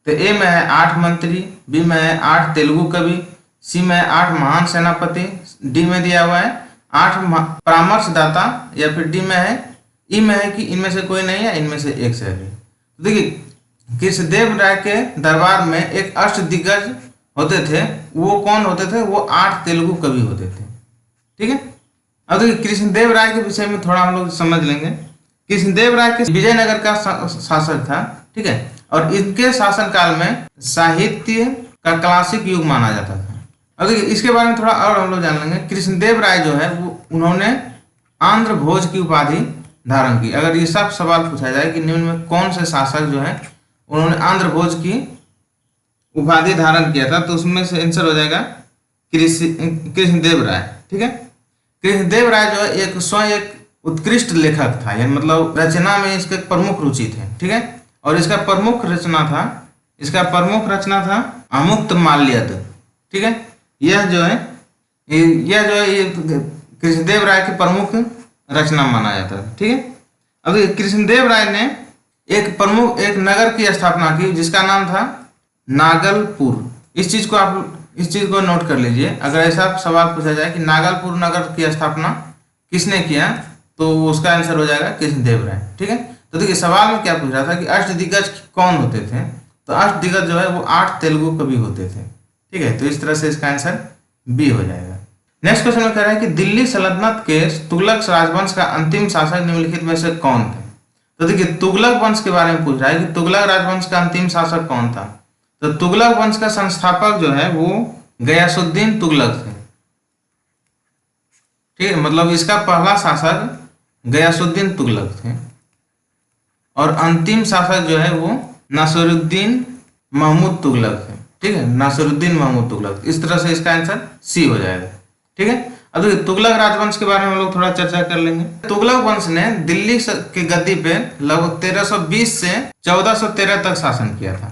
तो ए में है 8 मंत्री, बी में है 8 तेलुगु कवि, सी में 8 महान सेनापति, डी में दिया हुआ है 8 परामर्शदाता, या फिर डी में है ई में है कि इनमें से कोई नहीं है इनमें से एक से अधिक। तो देखिए कृष्णदेव राय के दरबार में एक अष्टदिग्गज होते थे। वो कौन होते थे? वो 8 तेलुगु कवि होते थे, ठीक है। अब देखिए कृष्णदेव राय के विषय में थोड़ा हम लोग समझ लेंगे। कृष्णदेव राय के विजयनगर का शासक था, ठीक है। और इनके शासन काल में साहित्य का क्लासिक युग माना जाता था। अब देखिए इसके बारे में थोड़ा और हम लोग जान लेंगे। कृष्णदेव राय जो है वो उन्होंने आंध्र भोज की उपाधि धारण की। अगर ये सब सवाल पूछा जाए कि निम्न में कौन से शासक जो है उन्होंने आंध्र भोज की उपाधि धारण किया था, तो उसमें से आंसर हो जाएगा कृष्णदेव राय, ठीक है। कृष्णदेव राय जो है स्वयं एक उत्कृष्ट लेखक था, यानी मतलब रचना में इसके प्रमुख रुचि थे, ठीक है। और इसका प्रमुख रचना था अमुक्त माल्यद, ठीक है। यह जो है कृष्णदेव राय की प्रमुख रचना माना जाता है, ठीक है। अब कृष्णदेव राय ने एक नगर की स्थापना की जिसका नाम था नागलपुर। इस चीज को नोट कर लीजिए। अगर ऐसा सवाल पूछा जाए कि नागलपुर नगर की स्थापना किसने किया, तो उसका आंसर हो जाएगा कृष्णदेव राय, ठीक है। तो देखिए सवाल में क्या पूछ रहा था कि अष्टदिग्गज कौन होते थे। तो अष्टदिग्गज जो है वो 8 तेलुगु कवि होते थे, ठीक है। तो इस तरह से इसका आंसर बी हो जाएगा। नेक्स्ट क्वेश्चन में कह रहा है कि दिल्ली सल्तनत के तुगलक राजवंश का अंतिम शासक निम्नलिखित में से कौन थे। तो देखिए तुगलक वंश के बारे में पूछ रहा है कि तुगलक राजवंश का अंतिम शासक कौन था। तो तुगलक वंश का संस्थापक जो है वो गयासुद्दीन तुगलक थे। ठीक है, मतलब इसका पहला शासक गयासुद्दीन तुगलक थे और अंतिम शासक जो है वो नासिरुद्दीन महमूद तुगलक थे। ठीक है, नासिरुद्दीन महमूद तुगलक। इस तरह से इसका आंसर सी हो जाएगा। ठीक है, अब देखिए तुगलक राजवंश के बारे में हम लोग थोड़ा चर्चा कर लेंगे। तुगलक वंश ने दिल्ली की गद्दी पे लगभग 1320 से 1413 तक शासन किया था।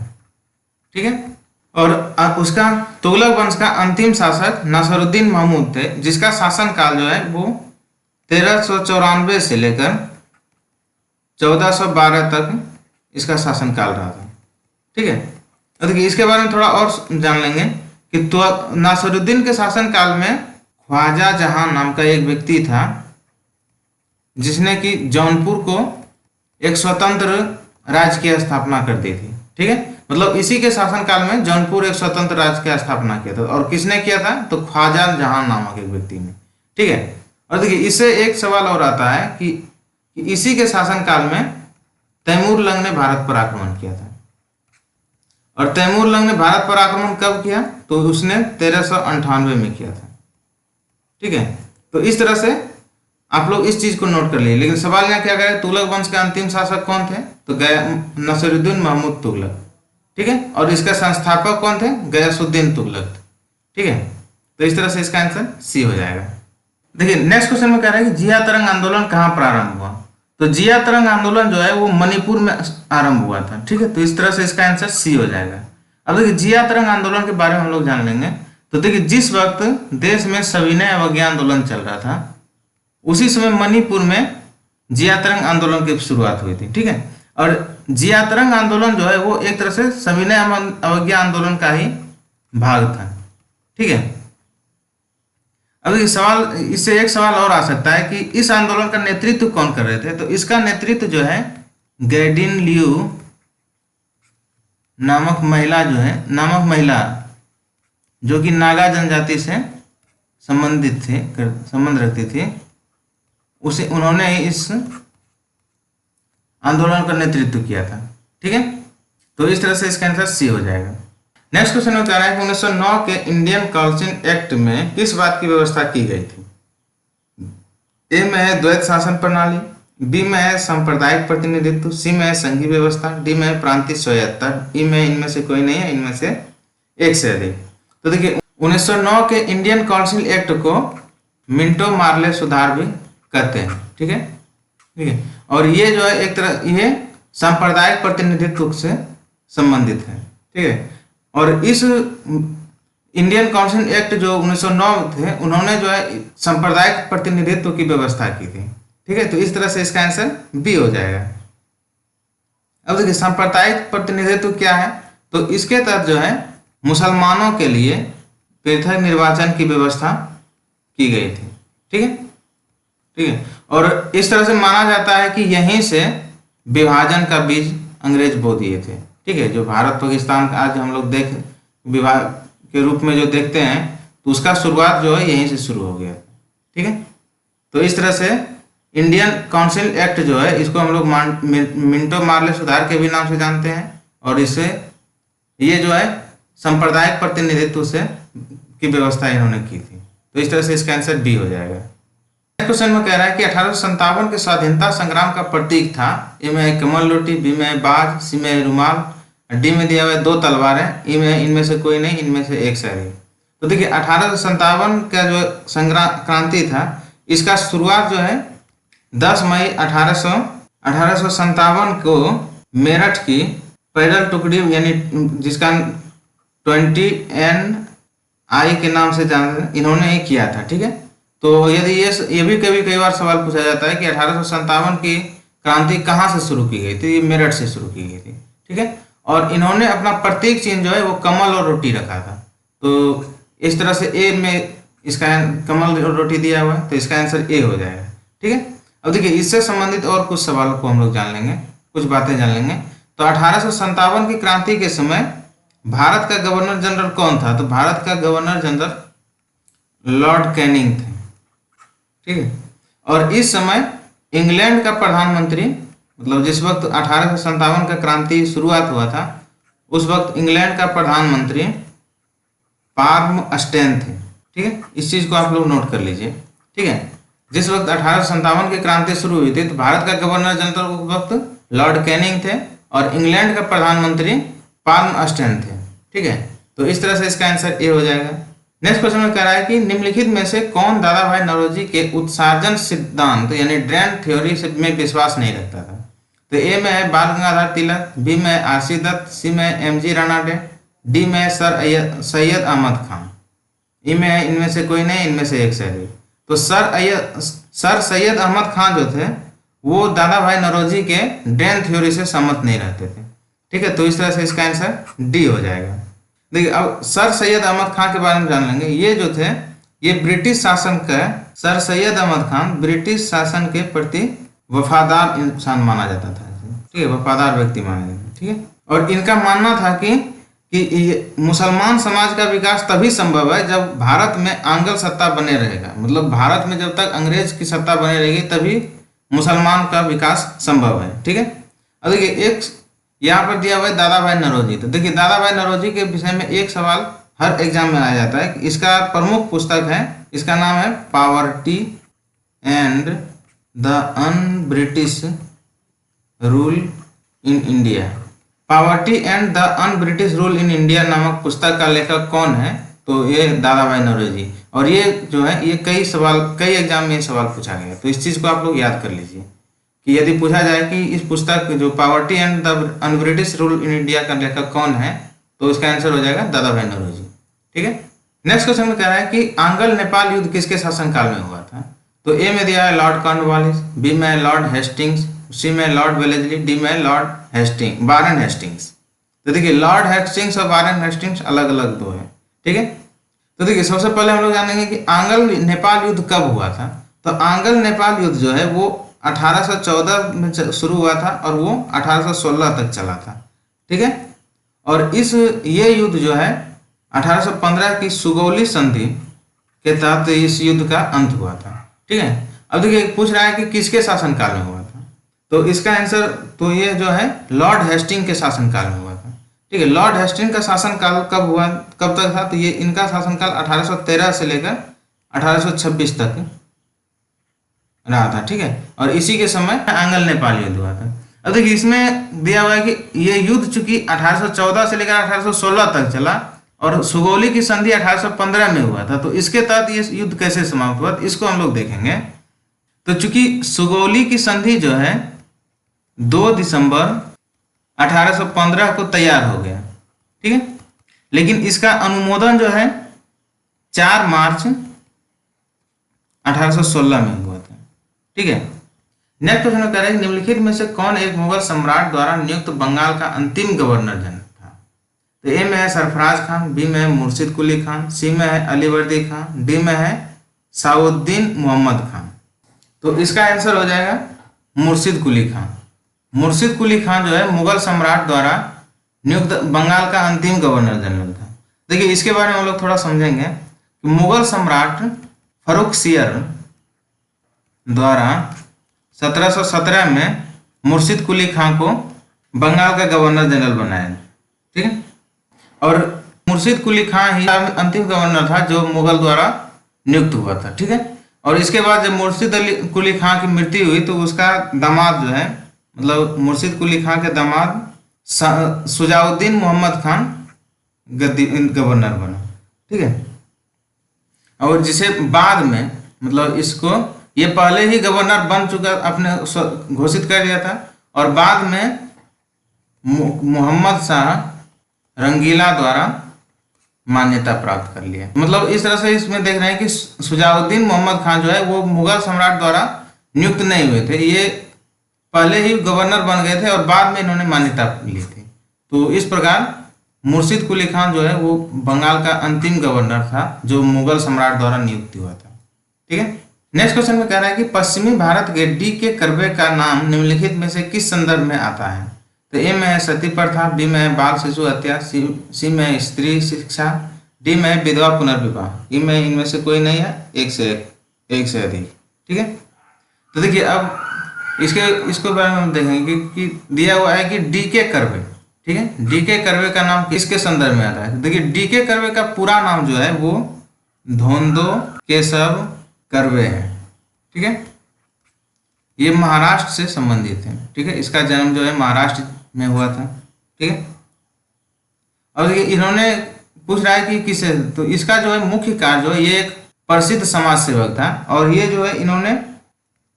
ठीक है, और उसका तुगलक वंश का अंतिम शासक नासिरुद्दीन महमूद थे, जिसका शासन काल जो है वो 1394 से लेकर 1412 तक इसका शासन काल रहा था। ठीक है, तो देखिए इसके बारे में थोड़ा और जान लेंगे कि नासिरुद्दीन के शासन काल में ख्वाजा जहां नाम का एक व्यक्ति था, जिसने कि जौनपुर को एक स्वतंत्र राज्य की स्थापना कर दी थी। ठीक है, मतलब इसी के शासन काल में जौनपुर एक स्वतंत्र राज्य की स्थापना किया था। और किसने किया था? तो ख्वाजा जहां नामक एक व्यक्ति ने। ठीक है, और देखिए इससे एक सवाल और आता है कि इसी के शासन काल में तैमूर लंग ने भारत पर आक्रमण किया था। और तैमूर लंग ने भारत पर आक्रमण कब किया? तो उसने 1398 में किया था। ठीक है, तो इस तरह से आप लोग इस चीज को नोट कर लिए। लेकिन सवाल यहाँ क्या करें, तुगलक वंश के अंतिम शासक कौन थे? तो नासिरुद्दीन महमूद तुगलक। ठीक है, और इसका संस्थापक कौन थे? गयासुद्दीन तुगलक। ठीक है, तो इस तरह से इसका आंसर सी हो जाएगा। देखिए नेक्स्ट क्वेश्चन में कह रहा है कि जिया तरंग आंदोलन कहाँ प्रारंभ हुआ? तो जिया तरंग आंदोलन जो है वो मणिपुर में आरंभ हुआ था। ठीक है, तो इस तरह से इसका आंसर सी हो जाएगा। अब देखिए जिया तरंग आंदोलन के बारे में हम लोग जान लेंगे। तो देखिए जिस वक्त देश में सविनय अवज्ञा आंदोलन चल रहा था, उसी समय मणिपुर में जिया तरंग आंदोलन की शुरुआत हुई थी। ठीक है, और जिया तरंग आंदोलन जो है वो एक तरह से सविनय अवज्ञा आंदोलन का ही भाग था। ठीक है, अब ये सवाल, इससे एक सवाल और आ सकता है कि इस आंदोलन का नेतृत्व कौन कर रहे थे? तो इसका नेतृत्व जो है गैडिन लियू नामक महिला जो कि नागा जनजाति से संबंध रखती थी, उन्होंने इस आंदोलन का नेतृत्व किया था। ठीक है, तो इस तरह से इसका आंसर सी हो जाएगा। नेक्स्ट क्वेश्चन में कह रहा है कि 1909 के इंडियन काउंसिल एक्ट में किस बात की व्यवस्था की गई थी? ए में है द्वैत शासन प्रणाली, बी में है सांप्रदायिक प्रतिनिधित्व, सी में है संघीय व्यवस्था, डी में है प्रांतीय स्वायत्तता, ई में इनमें से कोई नहीं है, इनमें से एक से अधिक। तो देखिए 1909 के इंडियन काउंसिल एक्ट को मिंटो मार्ले सुधार भी कहते हैं। ठीक है, ठीक है, और ये जो है एक तरह ये सांप्रदायिक प्रतिनिधित्व से संबंधित है। ठीक है, और इस इंडियन काउंसिल एक्ट जो 1909 थे, उन्होंने जो है सांप्रदायिक प्रतिनिधित्व की व्यवस्था की थी। ठीक है, तो इस तरह से इसका आंसर बी हो जाएगा। अब देखिए सांप्रदायिक प्रतिनिधित्व क्या है? तो इसके तहत जो है मुसलमानों के लिए पृथक निर्वाचन की व्यवस्था की गई थी। ठीक है, ठीक है, और इस तरह से माना जाता है कि यहीं से विभाजन का बीज अंग्रेज बो दिए थे। ठीक है, जो भारत पाकिस्तान आज हम लोग विभाग के रूप में जो देखते हैं, तो उसका शुरुआत जो है यहीं से शुरू हो गया। ठीक है, तो इस तरह से इंडियन काउंसिल एक्ट जो है इसको हम लोग मिंटो मार्ले सुधार के भी नाम से जानते हैं, और इससे ये जो है सांप्रदायिक प्रतिनिधित्व से की व्यवस्था इन्होंने की थी। तो इस तरह से इसका आंसर बी हो जाएगा। क्वेश्चन में कह रहा है कि 1857 के स्वाधीनता संग्राम का प्रतीक था। ए में है कमल लोटी, बी में है बाज, सी में है रुमाल, डी में दिया हुआ है 2 तलवारें, ई में इनमें से कोई नहीं, इनमें से एक से अधिक। तो देखिए 1857 का जो संग्राम क्रांति था, इसका शुरुआत जो है 10 मई 1857 को मेरठ की पैदल टुकड़ी यानी जिसका 20NI के नाम से इन्होंने ही किया था। ठीक है, तो यदि ये भी कई बार सवाल पूछा जाता है कि 1857 की क्रांति कहाँ से शुरू की गई थी? ये मेरठ से शुरू की गई थी। ठीक है, और इन्होंने अपना प्रतीक चिन्ह जो है वो कमल और रोटी रखा था। तो इस तरह से ए में इसका कमल और रोटी दिया हुआ है, तो इसका आंसर ए हो जाएगा। ठीक है, अब देखिए इससे संबंधित और कुछ सवालों को हम लोग जान लेंगे, कुछ बातें जान लेंगे। तो 1857 की क्रांति के समय भारत का गवर्नर जनरल कौन था? तो भारत का गवर्नर जनरल लॉर्ड कैनिंग थे। ठीक है, और इस समय इंग्लैंड का प्रधानमंत्री मतलब जिस वक्त 1857 का क्रांति शुरुआत हुआ था, उस वक्त इंग्लैंड का प्रधानमंत्री पाल्मस्टैन थे। ठीक है, इस चीज को आप लोग नोट कर लीजिए। ठीक है, जिस वक्त 1857 की क्रांति शुरू हुई थी, तो भारत का गवर्नर जनरल उस वक्त लॉर्ड कैनिंग थे और इंग्लैंड का प्रधानमंत्री पाल्मस्टैन थे। ठीक है, तो इस तरह से इसका आंसर ए हो जाएगा। नेक्स्ट क्वेश्चन में कह रहा है कि निम्नलिखित में से कौन दादा भाई नौरोजी के उत्सर्जन सिद्धांत यानी ड्रेन थ्योरी में विश्वास नहीं रखता था। तो ए में है बाल गंगाधर तिलक, बी में आरसी दत्त, सी में एमजी रानाडे, डी में सैयद अहमद खान, ई में है इनमें से कोई नहीं, इनमें से एक सही। तो सर सैयद अहमद खान जो थे वो दादा भाई नौरोजी के ड्रेन थ्योरी से सहमत नहीं रहते थे। ठीक है, तो इस तरह से इसका आंसर डी हो जाएगा। देखिए, अब सर सैयद अहमद खान के बारे में जान लेंगे। ये जो थे ये ब्रिटिश शासन का, सर सैयद अहमद खान ब्रिटिश शासन के प्रति वफादार इंसान माना जाता था। ठीक है, वफादार व्यक्ति माना जाता था। ठीक है, और इनका मानना था कि मुसलमान समाज का विकास तभी संभव है जब भारत में आंग्ल सत्ता बने रहेगा। मतलब भारत में जब तक अंग्रेज की सत्ता बने रहेगी तभी मुसलमान का विकास संभव है। ठीक है, अब देखिए एक यहाँ पर दिया हुआ है दादा भाई नौरोजी। तो देखिए दादा भाई नौरोजी के विषय में एक सवाल हर एग्जाम में आ जाता है। इसका प्रमुख पुस्तक है, इसका नाम है poverty and the un British rule in India. Poverty and the un British rule in India नामक पुस्तक का लेखक कौन है? तो ये दादा भाई नौरोजी। और ये जो है ये कई एग्जाम में ये सवाल पूछा गया, तो इस चीज़ को आप लोग याद कर लीजिए कि यदि पूछा जाए कि इस पुस्तक जो poverty and the un British rule in India का लेखक कौन है, तो इसका आंसर हो जाएगा दादा भाई नौरोजी। ठीक है, नेक्स्ट क्वेश्चन में कह रहा है कि आंग्ल नेपाल युद्ध किसके शासनकाल में हुआ था? तो ए में दिया है लॉर्ड कॉर्नवालिस, बी में लॉर्ड हेस्टिंग्स, सी में लॉर्ड वेलेस्ली, डी में लॉर्ड वारेन हेस्टिंग्स। तो देखिए लॉर्ड हेस्टिंग्स और वारेन हेस्टिंग्स अलग अलग दो है। ठीक है, तो देखिए सबसे पहले हम लोग जानेंगे कि आंग्ल नेपाल युद्ध कब हुआ था। तो आंग्ल नेपाल युद्ध जो है वो 1814 में शुरू हुआ था और वो 1816 तक चला था। ठीक है, और ये युद्ध जो है 1815 की सुगौली संधि के तहत इस युद्ध का अंत हुआ था। ठीक है, अब देखिए पूछ रहा है कि किसके शासनकाल में हुआ था, तो इसका आंसर तो ये जो है लॉर्ड हेस्टिंग के शासनकाल में हुआ था। ठीक है, लॉर्ड हेस्टिंग का शासनकाल कब तक था? तो ये इनका शासनकाल 1813 से लेकर 1826 तक रहा था। ठीक है, और इसी के समय आंग्ल नेपाल युद्ध हुआ था। अब देखिए इसमें दिया हुआ है कि ये युद्ध चूंकि 1814 से लेकर 1816 तक चला और सुगौली की संधि 1815 में हुआ था, तो इसके तहत ये युद्ध कैसे समाप्त हुआ इसको हम लोग देखेंगे। तो चूंकि सुगौली की संधि जो है 2 दिसंबर 1815 को तैयार हो गया। ठीक है, लेकिन इसका अनुमोदन जो है 4 मार्च 1816 में हुआ था। ठीक है, नेक्स्ट क्वेश्चन कह रहे हैं निम्नलिखित में से कौन एक मुगल सम्राट द्वारा नियुक्त बंगाल का अंतिम गवर्नर जनरल था? तो ए में है सरफराज खान, बी में है मुर्शिद कुली खान, सी में है अलीवर्दी खान, डी में है साउद्दीन मोहम्मद खान। तो इसका आंसर हो जाएगा मुर्शिद कुली खान। मुर्शिद कुली खान जो है मुगल सम्राट द्वारा नियुक्त बंगाल का अंतिम गवर्नर जनरल था। देखिए इसके बारे में हम लोग थोड़ा समझेंगे कि मुगल सम्राट फर्रुखसियर द्वारा 1717 में मुर्शिद कुली खान को बंगाल का गवर्नर जनरल बनाया। ठीक है, और मुर्शिद कुली खान ही अंतिम गवर्नर था जो मुगल द्वारा नियुक्त हुआ था। ठीक है, और इसके बाद जब मुर्शिद कुली खान की मृत्यु हुई तो उसका दामाद जो है मतलब मुर्शिद कुली खान के दामाद सुजाउद्दीन मोहम्मद खान गवर्नर बना। ठीक है, और जिसे बाद में मतलब इसको ये पहले ही गवर्नर बन चुका अपने घोषित कर दिया था और बाद में मोहम्मद शाह रंगीला द्वारा मान्यता प्राप्त कर लिया। मतलब इस तरह से इसमें देख रहे हैं कि सुजाउद्दीन मोहम्मद खान जो है वो मुगल सम्राट द्वारा नियुक्त नहीं हुए थे, ये पहले ही गवर्नर बन गए थे और बाद में इन्होंने मान्यता ली थी। तो इस प्रकार मुर्शिद कुली खान जो है वो बंगाल का अंतिम गवर्नर था जो मुगल सम्राट द्वारा नियुक्त हुआ था। ठीक है, नेक्स्ट क्वेश्चन में कह रहा है कि पश्चिमी भारत के डी के कर्वे का नाम निम्नलिखित में से किस संदर्भ में आता है? तो ए में है सती प्रथा, बी में है बाल शिशु हत्या, सी में है स्त्री शिक्षा, डी में है विधवा पुनर्विवाह। इनमें से कोई नहीं है, एक से अधिक। ठीक है, तो देखिए अब इसको बारे में हम देखेंगे कि दिया हुआ है कि डीके कर्वे, ठीक है। डीके कर्वे का नाम किसके संदर्भ में आता है? देखिए, डीके कर्वे का पूरा नाम जो है वो धोंदो केशव कर्वे है, ठीक है। ये महाराष्ट्र से संबंधित है, ठीक है। इसका जन्म जो है महाराष्ट्र में हुआ था, ठीक है। और देखिए, इन्होंने पूछ रहा है कि किसे, तो इसका जो है मुख्य कार्य जो है, ये एक प्रसिद्ध समाज सेवक था और ये जो है इन्होंने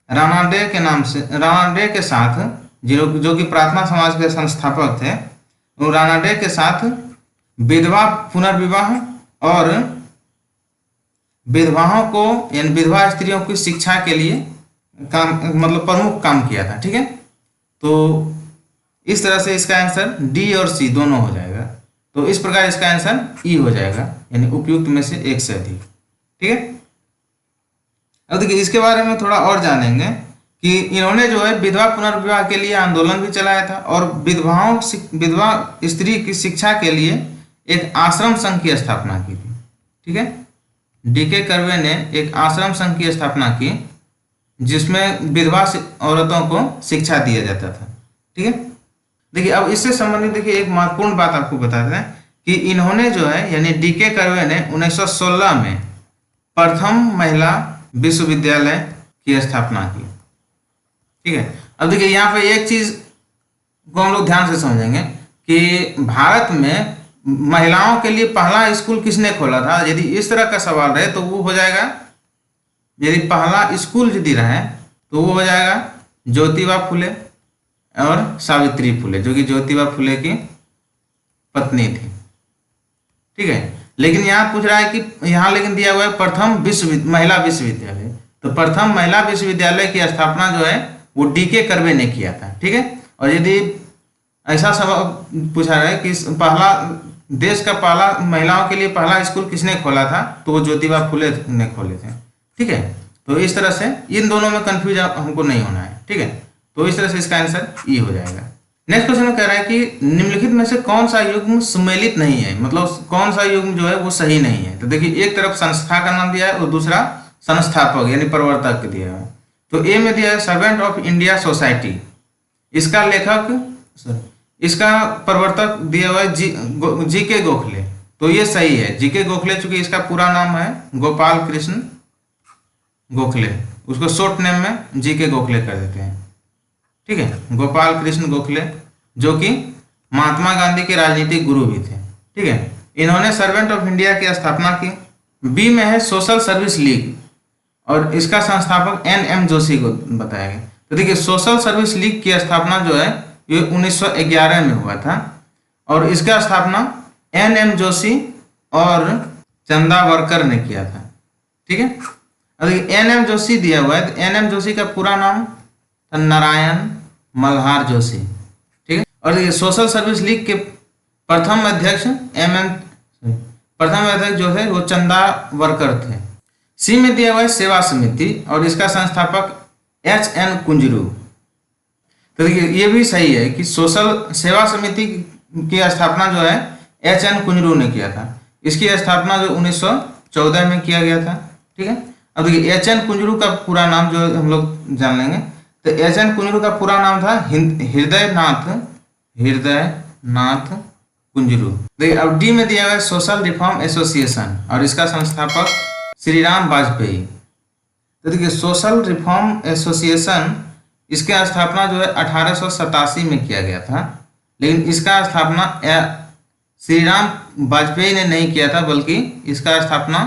रानाडे के नाम से, रानाडे के साथ जो कि प्रार्थना समाज के संस्थापक थे, वो रानाडे के साथ विधवा पुनर्विवाह और विधवाओं को यानी विधवा स्त्रियों की शिक्षा के लिए काम, मतलब प्रमुख काम किया था, ठीक है। तो इस तरह से इसका आंसर डी और सी दोनों हो जाएगा। तो इस प्रकार इसका आंसर ई हो जाएगा, यानी उपयुक्त में से एक से अधिक, ठीक है। अब देखिए, इसके बारे में थोड़ा और जानेंगे कि इन्होंने जो है विधवा पुनर्विवाह के लिए आंदोलन भी चलाया था और विधवा स्त्री की शिक्षा के लिए एक आश्रम संघ की स्थापना की थी, ठीक है। डीके कर्वे ने एक आश्रम संघ की स्थापना की जिसमें विधवा औरतों को शिक्षा दिया जाता था, ठीक है। देखिए, अब इससे संबंधित देखिए एक महत्वपूर्ण बात आपको बताते हैं कि इन्होंने जो है यानी डीके कर्वे ने 1916 में प्रथम महिला विश्वविद्यालय की स्थापना की, ठीक है। अब देखिए, यहाँ पे एक चीज को हम लोग ध्यान से समझेंगे कि भारत में महिलाओं के लिए पहला स्कूल किसने खोला था। यदि इस तरह का सवाल रहे तो वो हो जाएगा, यदि पहला स्कूल यदि रहे तो वो हो जाएगा ज्योतिबा फुले और सावित्री फुले, जो कि ज्योतिबा फुले की पत्नी थी, ठीक है। लेकिन यहाँ पूछ रहा है कि यहाँ लेकिन दिया हुआ है प्रथम महिला विश्वविद्यालय, तो प्रथम महिला विश्वविद्यालय की स्थापना जो है वो डीके कर्वे ने किया था, ठीक है। और यदि ऐसा सवाल पूछा है कि पहला देश का पहला महिलाओं के लिए पहला स्कूल किसने खोला था, तो वो ज्योतिबा फुले ने खोले थे, ठीक है। तो इस तरह से इन दोनों में कंफ्यूज हमको नहीं होना है, ठीक है। तो इस तरह से इसका आंसर ई हो जाएगा। नेक्स्ट क्वेश्चन में कह रहा है कि निम्नलिखित में से कौन सा युग्म सुमेलित नहीं है, मतलब कौन सा युग्म जो है वो सही नहीं है। तो देखिए, एक तरफ संस्था का नाम दिया है और दूसरा संस्थापक यानी प्रवर्तक दिया है। तो ए में दिया है सर्वेंट ऑफ इंडिया सोसाइटी, इसका लेखक इसका प्रवर्तक दिया हुआ है जी के गोखले, तो ये सही है। जी के गोखले, चूंकि इसका पूरा नाम है गोपाल कृष्ण गोखले, उसको शॉर्ट नेम में जी के गोखले कर देते हैं, ठीक है। गोपाल कृष्ण गोखले जो कि महात्मा गांधी के राजनीतिक गुरु भी थे, ठीक है। इन्होंने सर्वेंट ऑफ इंडिया की स्थापना की। बी में है सोशल सर्विस लीग और इसका संस्थापक एन.एम. जोशी को बताया गया। तो देखिए, सोशल सर्विस लीग की स्थापना जो है ये 1911 में हुआ था और इसका स्थापना एन.एम. जोशी और चंदावरकर ने किया था, ठीक है। और एन.एम. जोशी दिया हुआ है, तो एन.एम. जोशी का पूरा नाम था नारायण मल्हार जोशी, ठीक है। और देखिए, सोशल सर्विस लीग के प्रथम अध्यक्ष जो थे वो चंदावरकर थे। सी में दिया हुआ है सेवा समिति और इसका संस्थापक एच.एन. कुंजरू। तो देखिए, ये भी सही है कि सोशल सेवा समिति की स्थापना जो है एच.एन. कुंजरू ने किया था। इसकी स्थापना जो 1914 में किया गया था, ठीक है। अब देखिए, एच.एन. कुंजरू का पूरा नाम जो हम लोग जान लेंगे, तो एच.एन. कुंजरू का पूरा नाम था हृदयनाथ कुंजरू। देखिए, अब डी में दिया हुआ है सोशल रिफॉर्म एसोसिएशन और इसका संस्थापक श्री राम वाजपेयी। तो देखिए, सोशल रिफॉर्म एसोसिएशन इसकी स्थापना जो है 1887 में किया गया था, लेकिन इसका स्थापना श्री राम वाजपेयी ने नहीं किया था, बल्कि इसका स्थापना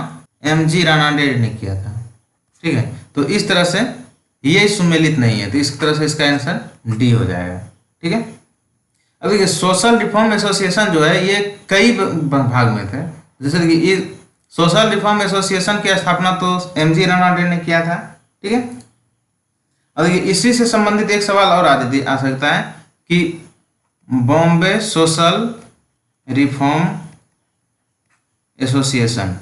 एम.जी. रानाडे ने किया था, ठीक है। तो इस तरह से ये सुमेलित नहीं है, तो इस तरह से इसका आंसर डी हो जाएगा, ठीक है। अब देखिए, सोशल रिफॉर्म एसोसिएशन जो है ये कई भाग में थे। जैसे देखिए, सोशल रिफॉर्म एसोसिएशन की स्थापना तो एम.जी. रानाडे ने किया था, ठीक है। और देखिए, इसी से संबंधित एक सवाल और आ सकता है कि बॉम्बे सोशल रिफॉर्म एसोसिएशन,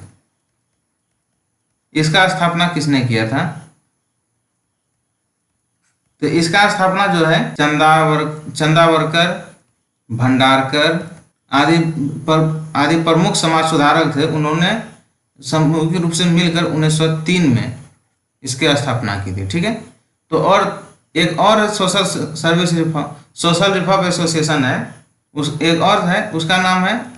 इसका स्थापना किसने किया था। तो इसका स्थापना जो है चंदावरकर, भंडारकर आदि प्रमुख समाज सुधारक थे, उन्होंने सामूहिक रूप से मिलकर 1903 में इसकी स्थापना की थी, ठीक है। तो और एक और सोशल रिफॉर्म एसोसिएशन है, उस एक और है, उसका नाम है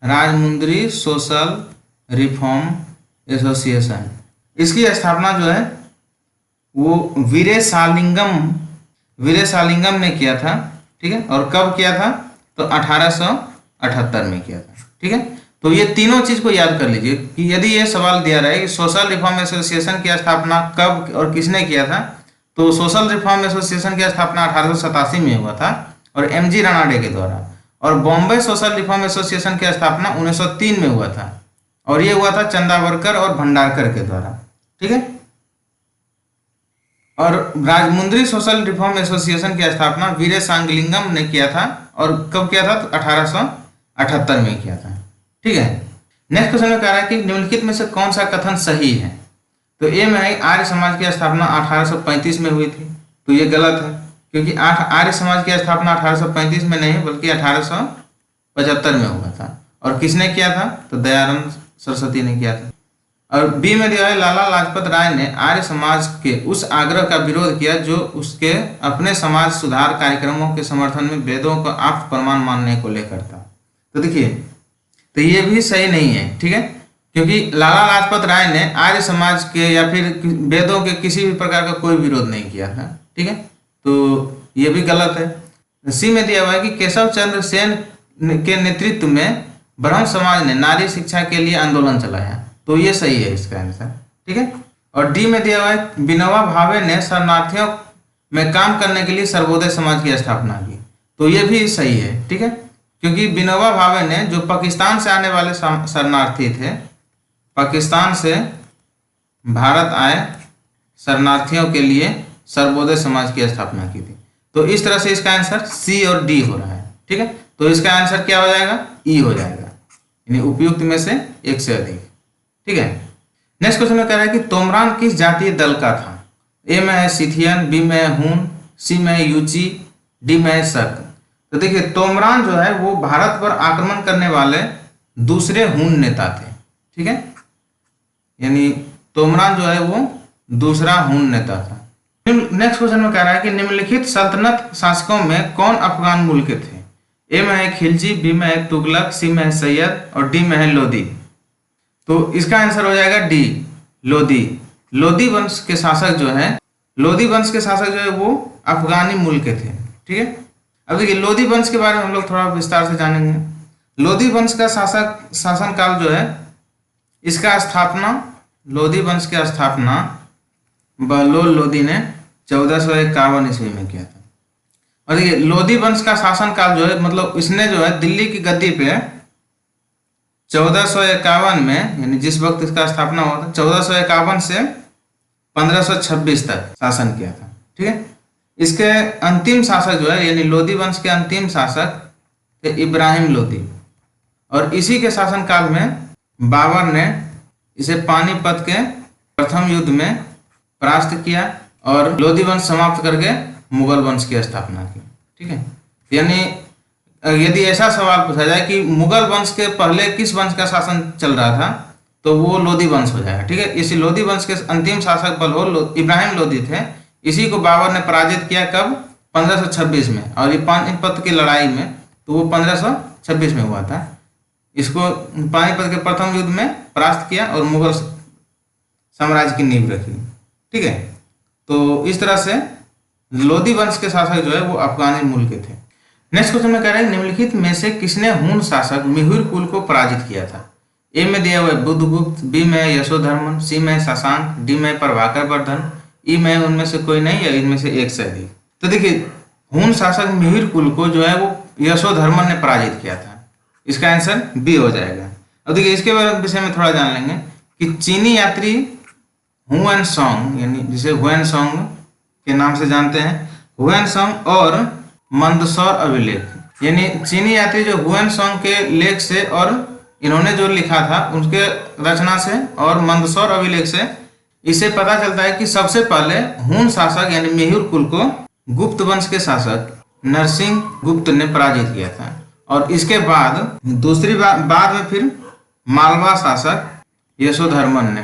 राजमुंद्री सोशल रिफॉर्म एसोसिएशन। इसकी स्थापना जो है वो वीरेशालिंगम ने किया था, ठीक है। और कब किया था? तो 1878 में किया था, ठीक है। तो ये तीनों चीज को याद कर लीजिए कि यदि ये सवाल दिया रहा है कि सोशल रिफॉर्म एसोसिएशन की स्थापना कब और किसने किया था, तो सोशल रिफॉर्म एसोसिएशन की स्थापना 1887 में हुआ था और एमजी रानाडे के द्वारा, और बॉम्बे सोशल रिफॉर्म एसोसिएशन की स्थापना 1903 में हुआ था और ये हुआ था चंदावरकर और भंडारकर के द्वारा, ठीक है। और राजमुंद्री सोशल रिफॉर्म एसोसिएशन की स्थापना वीरेशालिंगम ने किया था और कब किया था? तो 1878 में किया था, ठीक है। नेक्स्ट क्वेश्चन में कह रहा है कि निम्नलिखित में से कौन सा कथन सही है? तो ए में है आर्य समाज की स्थापना 1835 में हुई थी, तो ये गलत है क्योंकि आर्य समाज की स्थापना 1835 में नहीं बल्कि 1875 में हुआ था। और किसने किया था? तो दयानंद सरस्वती ने किया था। और बी में दिया है लाला लाजपत राय ने आर्य समाज के उस आग्रह का विरोध किया जो उसके अपने समाज सुधार कार्यक्रमों के समर्थन में वेदों को आप्त प्रमाण मानने को लेकर था। तो देखिए, तो ये भी सही नहीं है, ठीक है, क्योंकि लाला लाजपत राय ने आर्य समाज के या फिर वेदों के किसी भी प्रकार का कोई विरोध नहीं किया था, ठीक है। तो ये भी गलत है। सी में दिया हुआ है कि केशव चंद्र सेन के नेतृत्व में ब्रह्म समाज ने नारी शिक्षा के लिए आंदोलन चलाया, तो ये सही है इसका आंसर, ठीक है। और डी में दिया हुआ है विनोबा भावे ने शरणार्थियों में काम करने के लिए सर्वोदय समाज की स्थापना की, तो ये भी सही है, ठीक है, क्योंकि विनोबा भावे ने जो पाकिस्तान से आने वाले शरणार्थी थे, पाकिस्तान से भारत आए शरणार्थियों के लिए सर्वोदय समाज की स्थापना की थी। तो इस तरह से इसका आंसर सी और डी हो रहा है, ठीक है। तो इसका आंसर क्या हो जाएगा? ई हो जाएगा, यानी उपयुक्त में से एक से अधिक, ठीक है। नेक्स्ट क्वेश्चन में कह रहा है कि तोमरान किस जातीय दल का था? ए में है सिथियन, बी में है हून, सी में है यूची, डी में है शक। तो देखिए, तोमरान जो है वो भारत पर आक्रमण करने वाले दूसरे हून नेता थे, ठीक है, यानी तोमरान जो है वो दूसरा हून नेता था। नेक्स्ट क्वेश्चन में कह रहा है कि निम्नलिखित सल्तनत शासकों में कौन अफगान मूल के थे? ए में है खिलजी, बी में है तुगलक, सी में है सैयद और डी में है लोदी। तो इसका आंसर हो जाएगा डी, लोदी। लोदी वंश के शासक जो है वो अफगानी मूल के थे, ठीक है। अब देखिए, लोदी वंश के बारे में हम लोग थोड़ा विस्तार से जानेंगे। लोदी वंश का शासनकाल जो है, इसका स्थापना, लोदी वंश की स्थापना बहलोल लोदी ने 1451 ईस्वी में किया था। और देखिए, लोदी वंश का शासनकाल जो है, मतलब इसने जो है दिल्ली की गद्दी पे 1451 में, यानी जिस वक्त इसका स्थापना हुआ था, 1451 से 1526 तक शासन किया था, ठीक है। इसके अंतिम शासक जो है, यानी लोदी वंश के अंतिम शासक थे इब्राहिम लोदी, और इसी के शासनकाल में बाबर ने इसे पानीपत के प्रथम युद्ध में परास्त किया और लोदी वंश समाप्त करके मुगल वंश की स्थापना की, ठीक है। यानी यदि ऐसा सवाल पूछा जाए कि मुगल वंश के पहले किस वंश का शासन चल रहा था, तो वो लोदी वंश हो जाएगा, ठीक है। इसी लोदी वंश के अंतिम शासक बलहोर इब्राहिम लोदी थे। इसी को बाबर ने पराजित किया कब? 1526 में, और ये पानीपत की लड़ाई में, तो वो 1526 में हुआ था। इसको पानीपत के प्रथम युद्ध में परास्त किया और मुगल साम्राज्य की नींव रखी, ठीक है। तो इस तरह से लोदी वंश के शासक जो है वो अफगानी मूल के थे। नेक्स्ट क्वेश्चन में कह रहे हैं निम्नलिखित में से किसने हून शासक मिहिर कुल को पराजित किया था? ए में दिया हुआ है बुद्धगुप्त, बी में यशोधर्मन, सी में शशांक, डी में प्रभाकर वर्धन, ई में उनमें से कोई नहीं या इनमें से एक से अधिक। तो देखिए, हून शासक मिहिर कुल को जो है वो यशोधर्मन ने पराजित किया था। इसका आंसर बी हो जाएगा। अब देखिए, इसके विषय में थोड़ा जान लेंगे कि चीनी यात्री हुएनसोंग, यानी जिसे हुएनसोंग के नाम से जानते हैं, हुएनसोंग और मंदसौर अभिलेख, यानी चीनी यात्री जो हुएनसोंग के लेख से और इन्होंने जो लिखा था उसके रचना से और मंदसौर अभिलेख से इसे पता चलता है कि सबसे पहले हून शासक यानी मिहिर कुल को गुप्त वंश के शासक नरसिंह गुप्त ने पराजित किया था, और इसके बाद दूसरी बाद में फिर मालवा शासक यशोधर्मन ने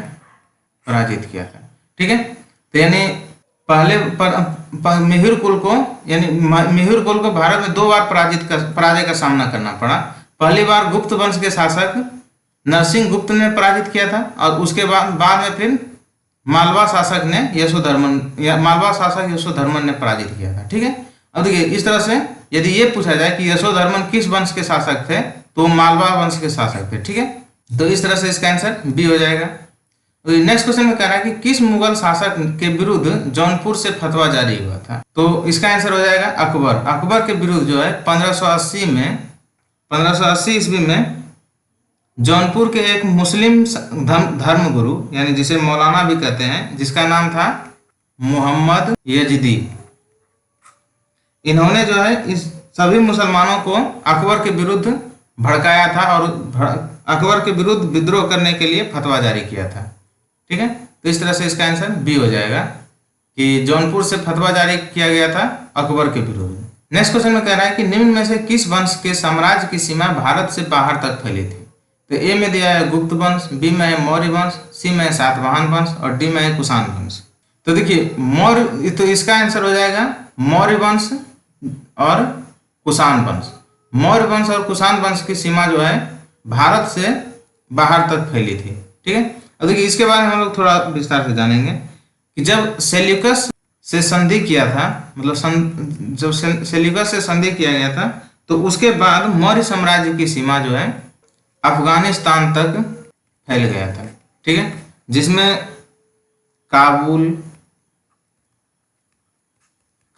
पराजित किया था, ठीक है। तो यानी पहले मिहिर कुल को यानी मिहिर कुल को भारत में 2 बार पराजय का सामना करना पड़ा। पहली बार गुप्त वंश के शासक नरसिंह गुप्त ने पराजित किया था और उसके बाद में फिर मालवा शासक यशोधर्मन ने पराजित किया था। ठीक है, अब देखिए इस तरह से यदि ये पूछा जाए कि यशोधर्मन किस वंश के शासक थे तो मालवा वंश के शासक थे। ठीक है, तो इस तरह से इसका आंसर बी हो जाएगा। नेक्स्ट क्वेश्चन में कह रहा है कि किस मुगल शासक के विरुद्ध जौनपुर से फतवा जारी हुआ था, तो इसका आंसर हो जाएगा अकबर। अकबर के विरुद्ध जो है 1580 ईस्वी में जौनपुर के एक मुस्लिम धर्मगुरु यानी जिसे मौलाना भी कहते हैं, जिसका नाम था मोहम्मद यजीदी, इन्होंने जो है इस सभी मुसलमानों को अकबर के विरुद्ध भड़काया था और अकबर के विरुद्ध विद्रोह करने के लिए फतवा जारी किया था। ठीक है, तो इस तरह से इसका आंसर बी हो जाएगा कि जौनपुर से फतवा जारी किया गया था अकबर के विरुद्ध। नेक्स्ट क्वेश्चन में कह रहा है कि निम्न में से किस वंश के साम्राज्य की सीमा भारत से बाहर तक फैली थी, तो ए में दिया है गुप्त वंश, बी में है मौर्य वंश, सी में है सातवाहन वंश और डी में है कुषाण वंश। तो देखिए मौर्य, तो इसका आंसर हो जाएगा मौर्य वंश और कुषाण वंश। मौर्य वंश और कुषाण वंश की सीमा जो है भारत से बाहर तक फैली थी। ठीक है, अब देखिए इसके बारे में हम लोग थोड़ा विस्तार से जानेंगे कि जब सेल्यूकस से संधि किया था, मतलब जब सेल्यूकस से संधि किया गया था तो उसके बाद मौर्य साम्राज्य की सीमा जो है अफगानिस्तान तक फैल गया था। ठीक है, जिसमें काबुल,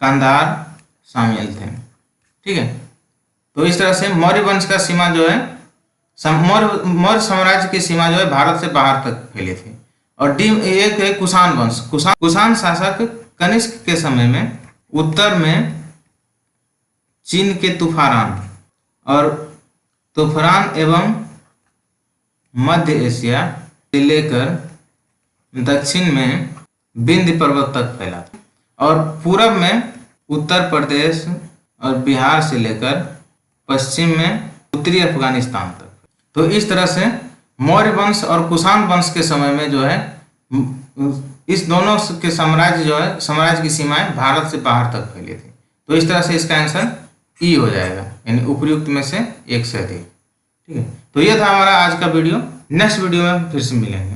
कंधार शामिल थे। ठीक है, तो इस तरह से मौर्य वंश का सीमा जो है मौर्य साम्राज्य की सीमा जो है भारत से बाहर तक फैली थी। और डी एक है कुषाण वंश। कुषाण शासक कनिष्क के समय में उत्तर में चीन के तूफान एवं मध्य एशिया से लेकर दक्षिण में विंध्य पर्वत तक फैला था और पूरब में उत्तर प्रदेश और बिहार से लेकर पश्चिम में उत्तरी अफगानिस्तान तक। तो इस तरह से मौर्य वंश और कुषाण वंश के समय में जो है इस दोनों के साम्राज्य की सीमाएं भारत से बाहर तक फैली थी। तो इस तरह से इसका आंसर ई हो जाएगा, यानी उपयुक्त में से एक से अधिक। ठीक है, तो ये था हमारा आज का वीडियो। नेक्स्ट वीडियो में फिर से मिलेंगे।